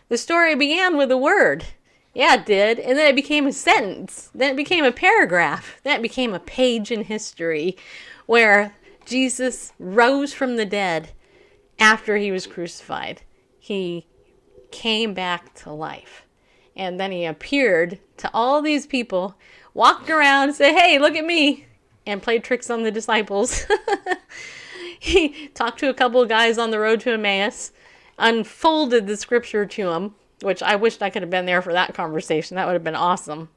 The story began with a word. Yeah, it did. And then it became a sentence. Then it became a paragraph. Then it became a page in history where Jesus rose from the dead after he was crucified. He came back to life. And then he appeared to all these people, walked around and said, hey, look at me, and played tricks on the disciples. He talked to a couple of guys on the road to Emmaus, unfolded the scripture to them, which I wished I could have been there for that conversation. That would have been awesome.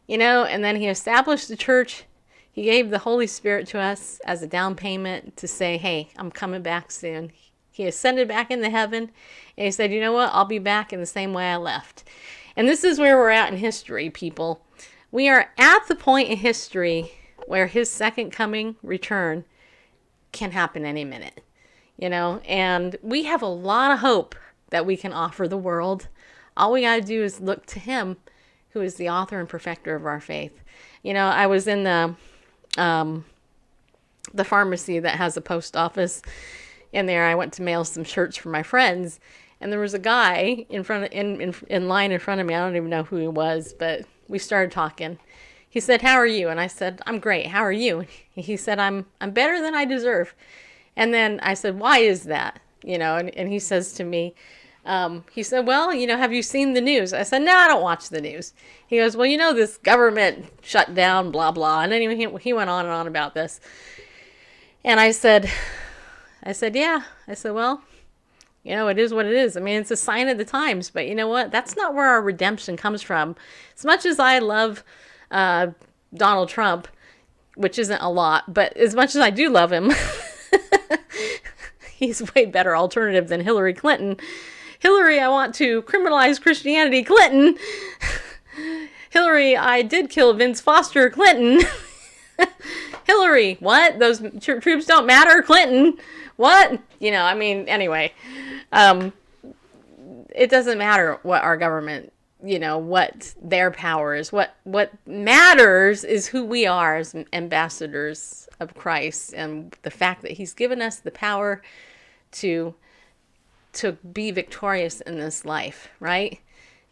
And then he established the church. He gave the Holy Spirit to us as a down payment to say, hey, I'm coming back soon. He ascended back into heaven, and he said, you know what? I'll be back in the same way I left. And this is where we're at in history, people. We are at the point in history where his second coming, return, can happen any minute. And we have a lot of hope that we can offer the world. All we got to do is look to him, who is the author and perfecter of our faith. I was in the pharmacy that has a post office. In there, I went to mail some shirts for my friends, and there was a guy in line in front of me. I don't even know who he was, but we started talking. He said, "How are you?" And I said, "I'm great. How are you?" He said, "I'm better than I deserve." And then I said, "Why is that?" And he says to me, he said, "Well, have you seen the news?" I said, "No, I don't watch the news." He goes, "Well, this government shutdown, blah blah." And then he went on and on about this, and I said, yeah. I said, well, it is what it is. I mean, it's a sign of the times. But you know what? That's not where our redemption comes from. As much as I love Donald Trump, which isn't a lot, but as much as I do love him, he's a way better alternative than Hillary Clinton. Hillary, I want to criminalize Christianity. Clinton. Hillary, I did kill Vince Foster. Clinton. Hillary, what? Those troops don't matter. Clinton. What? Anyway, it doesn't matter what our government, what their power is. What matters is who we are as ambassadors of Christ, and the fact that he's given us the power to be victorious in this life, right?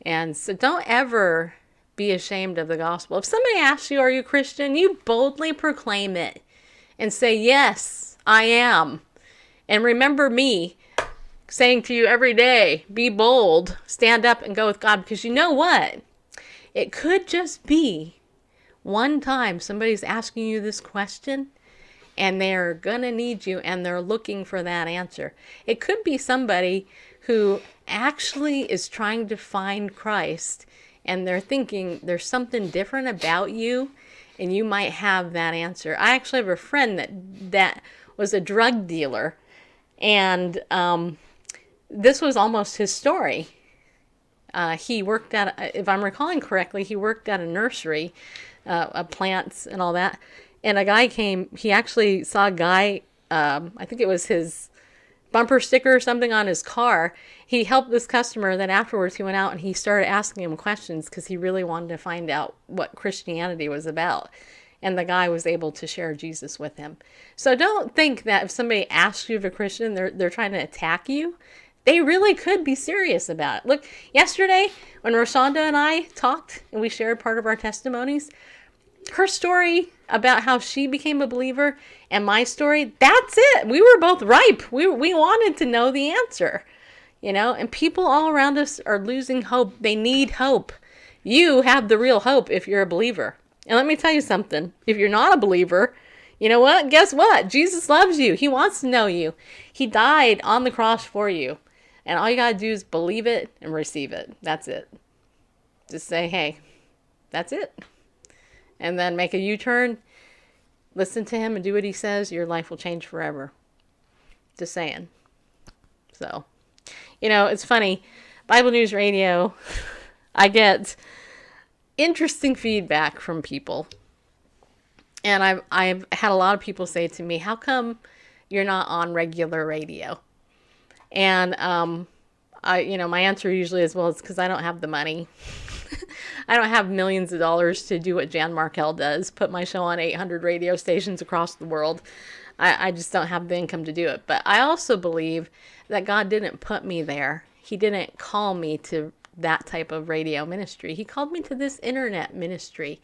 And so don't ever be ashamed of the gospel. If somebody asks you, are you Christian? You boldly proclaim it and say, yes, I am. And remember me saying to you every day, be bold, stand up and go with God. Because you know what? It could just be one time somebody's asking you this question and they're going to need you and they're looking for that answer. It could be somebody who actually is trying to find Christ and they're thinking there's something different about you and you might have that answer. I actually have a friend that was a drug dealer, and this was almost his story. He worked at, if I'm recalling correctly, he worked at a nursery of plants and all that. And a guy came, he actually saw a guy, I think it was his bumper sticker or something on his car. He helped this customer. Then afterwards he went out and he started asking him questions because he really wanted to find out what Christianity was about. And the guy was able to share Jesus with him. So don't think that if somebody asks you if you're a Christian, they're trying to attack you. They really could be serious about it. Look, yesterday when Rashonda and I talked and we shared part of our testimonies, her story about how she became a believer and my story, that's it. We were both ripe. We wanted to know the answer, and people all around us are losing hope. They need hope. You have the real hope if you're a believer. And let me tell you something. If you're not a believer, you know what? Guess what? Jesus loves you. He wants to know you. He died on the cross for you. And all you got to do is believe it and receive it. That's it. Just say, hey, that's it. And then make a U-turn, listen to him and do what he says. Your life will change forever. Just saying. So, it's funny. Bible News Radio, I get interesting feedback from people. And I've had a lot of people say to me, how come you're not on regular radio? And my answer usually is, well, it's because I don't have the money. I don't have millions of dollars to do what Jan Markell does, put my show on 800 radio stations across the world. I just don't have the income to do it. But I also believe that God didn't put me there. He didn't call me to that type of radio ministry. He called me to this internet ministry.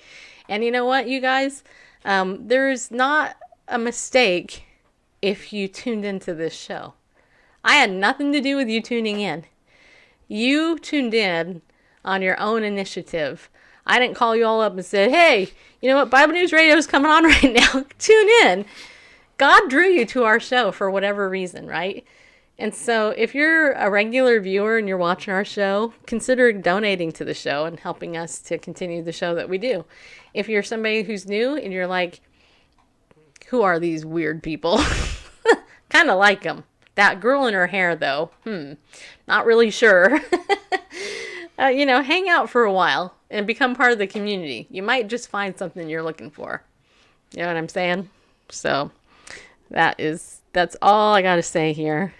And you know what, you guys? There's not a mistake if you tuned into this show. I had nothing to do with you tuning in. You tuned in on your own initiative. I didn't call you all up and said, hey, you know what, Bible News Radio is coming on right now. Tune in. God drew you to our show for whatever reason, right? And so if you're a regular viewer and you're watching our show, consider donating to the show and helping us to continue the show that we do. If you're somebody who's new and you're like, who are these weird people? Kind of like them. That girl in her hair, though, not really sure. Hang out for a while and become part of the community. You might just find something you're looking for. You know what I'm saying? So that's all I got to say here.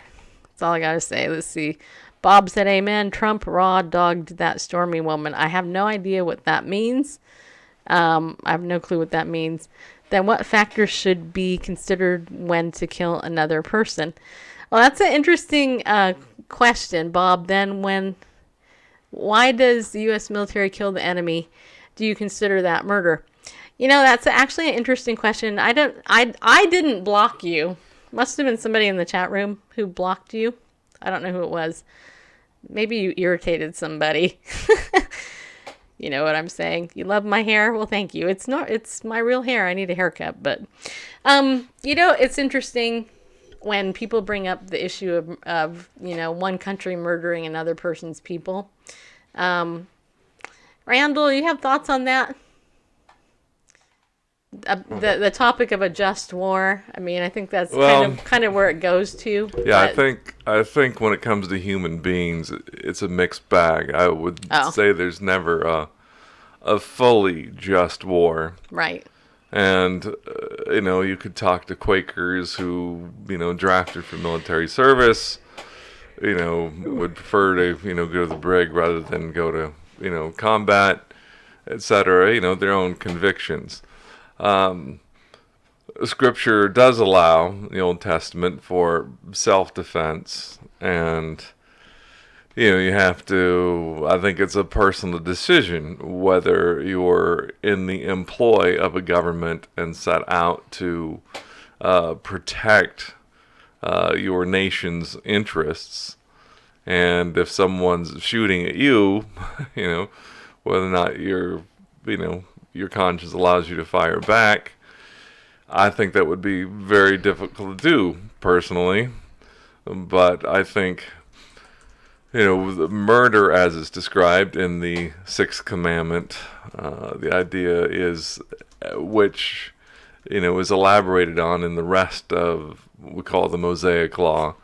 That's all I got to say. Let's see. Bob said, amen. Trump raw dogged that Stormy woman. I have no idea what that means. I have no clue what that means. Then what factors should be considered when to kill another person? Well, that's an interesting question, Bob. Then why does the U.S. military kill the enemy? Do you consider that murder? That's actually an interesting question. I didn't block you. Must have been somebody in the chat room who blocked you. I don't know who it was. Maybe you irritated somebody. You know what I'm saying? You love my hair? Well, thank you. It's my real hair. I need a haircut. But, it's interesting when people bring up the issue of one country murdering another person's people. Randall, you have thoughts on that? The topic of a just war. I mean, I think that's kind of where it goes to.
Yeah, I think when it comes to human beings, it's a mixed bag. I would say there's never a fully just war.
Right.
And you could talk to Quakers who drafted for military service. Would prefer to go to the brig rather than go to combat, etc. Their own convictions. Scripture does allow the Old Testament for self-defense, and you have to, I think it's a personal decision whether you're in the employ of a government and set out to protect your nation's interests, and if someone's shooting at you, whether or not your conscience allows you to fire back. I think that would be very difficult to do, personally. But I think, murder as it's described in the Sixth Commandment, the idea is, which, is elaborated on in the rest of what we call the Mosaic Law,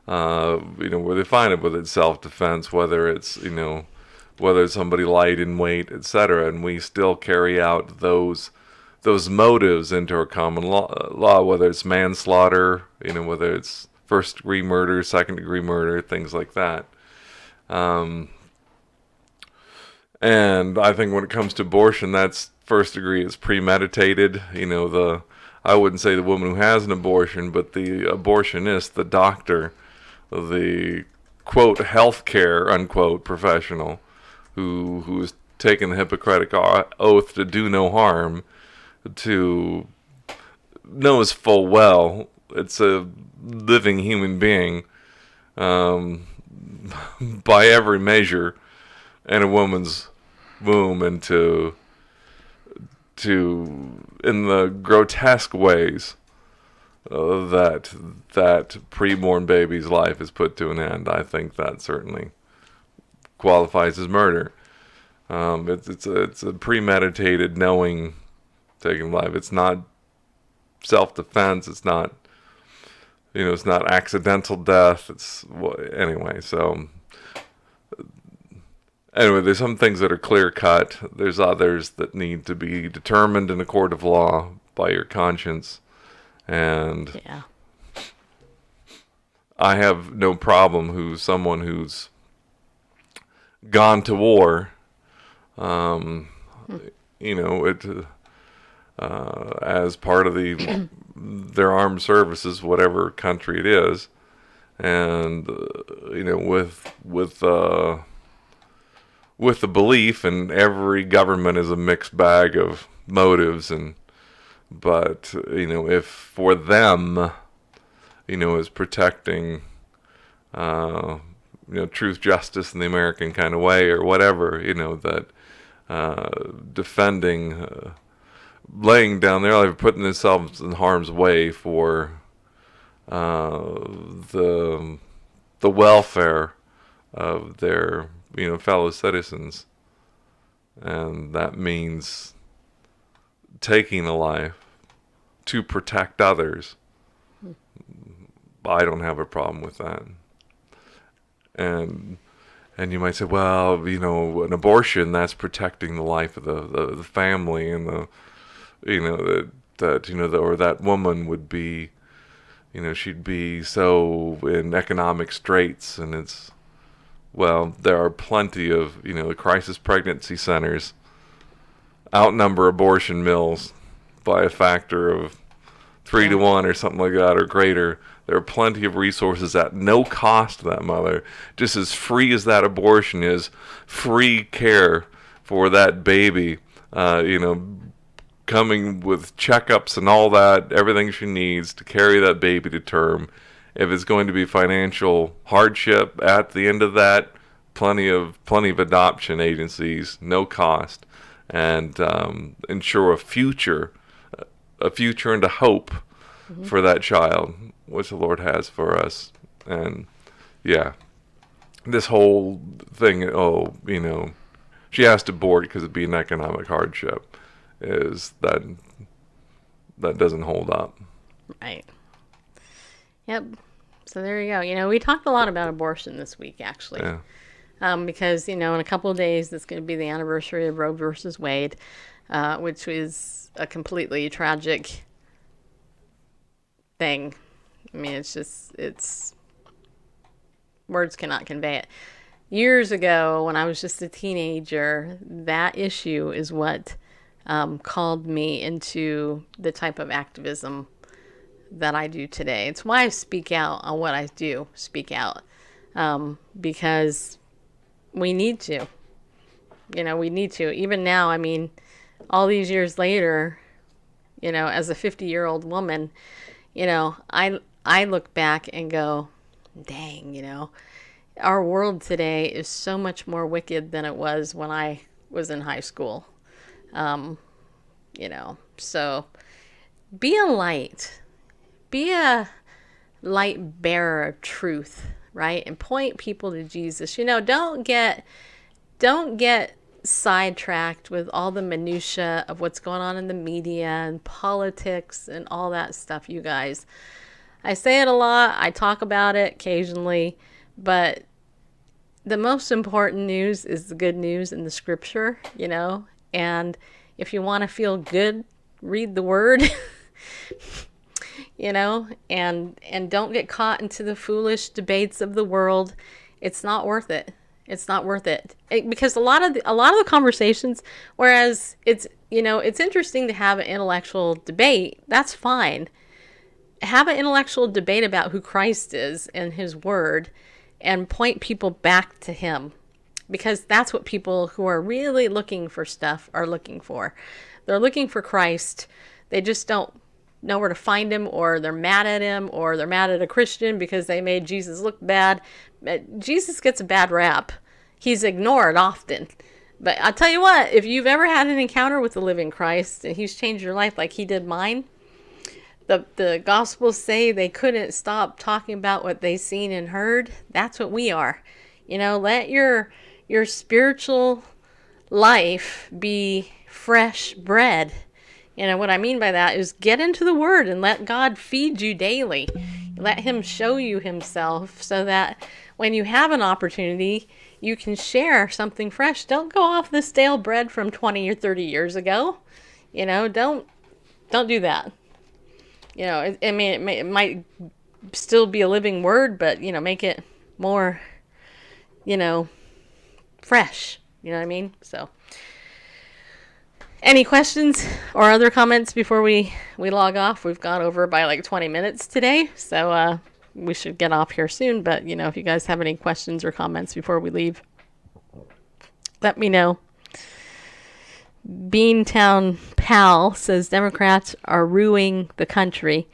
where they find it, whether it's self-defense, whether it's, whether it's somebody light in weight, etc., and we still carry out those motives into our common law, whether it's manslaughter, whether it's first-degree murder, second-degree murder, things like that. And I think when it comes to abortion, that's first degree is premeditated. I wouldn't say the woman who has an abortion, but the abortionist, the doctor, the quote healthcare unquote professional, who's taken the Hippocratic oath to do no harm, to knows full well it's a living human being by every measure in a woman's womb, and to in the grotesque ways that preborn baby's life is put to an end. I think that certainly qualifies as murder. It's a premeditated, knowing taking life. It's not self-defense. It's not it's not accidental death. Anyway. There's some things that are clear cut. There's others that need to be determined in a court of law by your conscience. And
yeah.
I have no problem someone who's gone to war. You know, as part of their armed services, whatever country it is, and you know, with the belief, and every government is a mixed bag of motives, but you know, if for them, you know, is protecting, you know, truth, justice, in the American kind of way, or whatever, you know, that defending, laying down their life, putting themselves in harm's way for the welfare of their, you know, fellow citizens, and that means taking a life to protect others. I don't have a problem with that. And you might say, well, you know, an abortion, that's protecting the life of the family, and the, you know, that you know, or that woman would be, you know, she'd be so in economic straits, and it's, well, there are plenty of, you know, the crisis pregnancy centers outnumber abortion mills by a factor of 3 to 1 or something like that, or greater. There are plenty of resources at no cost to that mother, just as free as that abortion is, free care for that baby, you know, coming with checkups and all that, everything she needs to carry that baby to term. If it's going to be financial hardship at the end of that, plenty of adoption agencies, no cost, and ensure a future and a hope for that child, which the Lord has for us. And yeah, this whole thing, oh, you know, she has to abort because it'd be an economic hardship, is that doesn't hold up.
Right. Yep. So there you go. You know, we talked a lot about abortion this week, actually.
Yeah.
Because, you know, in a couple of days, it's going to be the anniversary of Roe versus Wade, which was a completely tragic thing. I mean, it's words cannot convey it. Years ago, when I was just a teenager, that issue is what called me into the type of activism that I do today. It's why I speak out on what I do, speak out, because we need to. You know, we need to. Even now, I mean, all these years later, you know, as a 50-year-old woman, you know, I look back and go, dang, you know, our world today is so much more wicked than it was when I was in high school. You know, so be a light. Be a light bearer of truth, right? And point people to Jesus. You know, don't get sidetracked with all the minutia of what's going on in the media and politics and all that stuff, you guys. I say it a lot. I talk about it occasionally, but the most important news is the good news in the scripture, you know? And if you want to feel good, read the word. You know, and don't get caught into the foolish debates of the world. It's not worth it. It's not worth it. Because a lot of the conversations, whereas it's, you know, it's interesting to have an intellectual debate, that's fine. Have an intellectual debate about who Christ is and his word, and point people back to him, because that's what people who are really looking for stuff are looking for. They're looking for Christ. They just don't know where to find him, or they're mad at him, or they're mad at a Christian because they made Jesus look bad. Jesus gets a bad rap. He's ignored often. But I'll tell you what, if you've ever had an encounter with the living Christ and he's changed your life like he did mine, the Gospels say they couldn't stop talking about what they seen and heard. That's what we are. You know, let your spiritual life be fresh bread. You know, what I mean by that is get into the Word and let God feed you daily. Let him show you himself so that when you have an opportunity, you can share something fresh. Don't go off the stale bread from 20 or 30 years ago. You know, don't do that. You know, I mean, it might still be a living word, but, you know, make it more, you know, fresh. You know what I mean? So, any questions or other comments before we log off? We've gone over by like 20 minutes today, so we should get off here soon. But, you know, if you guys have any questions or comments before we leave, let me know. Beantown Pal says Democrats are ruining the country.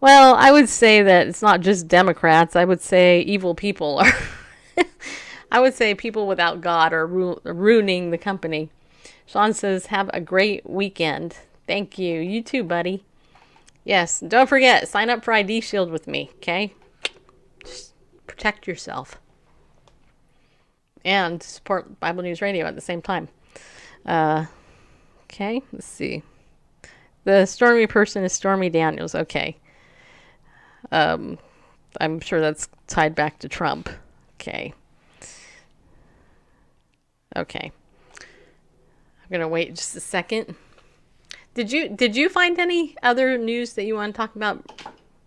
Well, I would say that it's not just Democrats. I would say evil people are. I would say people without God are ruining the company. Sean says, have a great weekend. Thank you. You too, buddy. Yes, don't forget, sign up for ID Shield with me, okay? Just protect yourself. And support Bible News Radio at the same time. Okay, let's see. The stormy person is Stormy Daniels. Okay. I'm sure that's tied back to Trump. Okay. Okay. I'm gonna wait just a second. Did you find any other news that you want to talk about,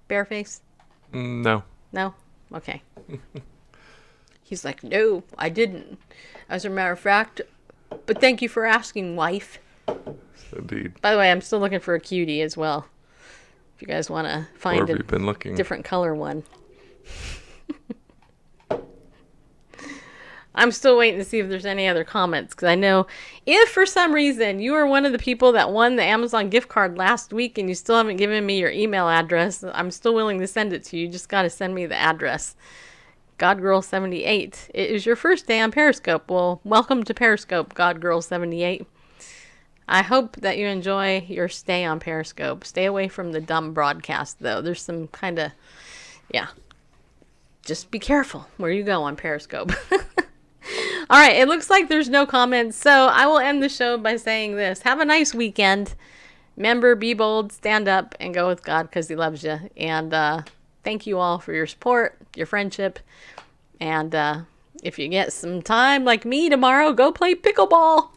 Bareface?
No.
No? Okay. He's like, no, I didn't. As a matter of fact, but thank you for asking, wife.
Indeed.
By the way, I'm still looking for a cutie as well. If you guys want to find
Where have you been looking?
Different color one. I'm still waiting to see if there's any other comments, because I know if for some reason you are one of the people that won the Amazon gift card last week and you still haven't given me your email address, I'm still willing to send it to you. You just got to send me the address. GodGirl78. It is your first day on Periscope. Well, welcome to Periscope, GodGirl78. I hope that you enjoy your stay on Periscope. Stay away from the dumb broadcast, though. There's some kind of, yeah. Just be careful where you go on Periscope. All right, it looks like there's no comments, so I will end the show by saying this. Have a nice weekend. Remember, be bold, stand up, and go with God because he loves you. And thank you all for your support, your friendship. And if you get some time like me tomorrow, go play pickleball.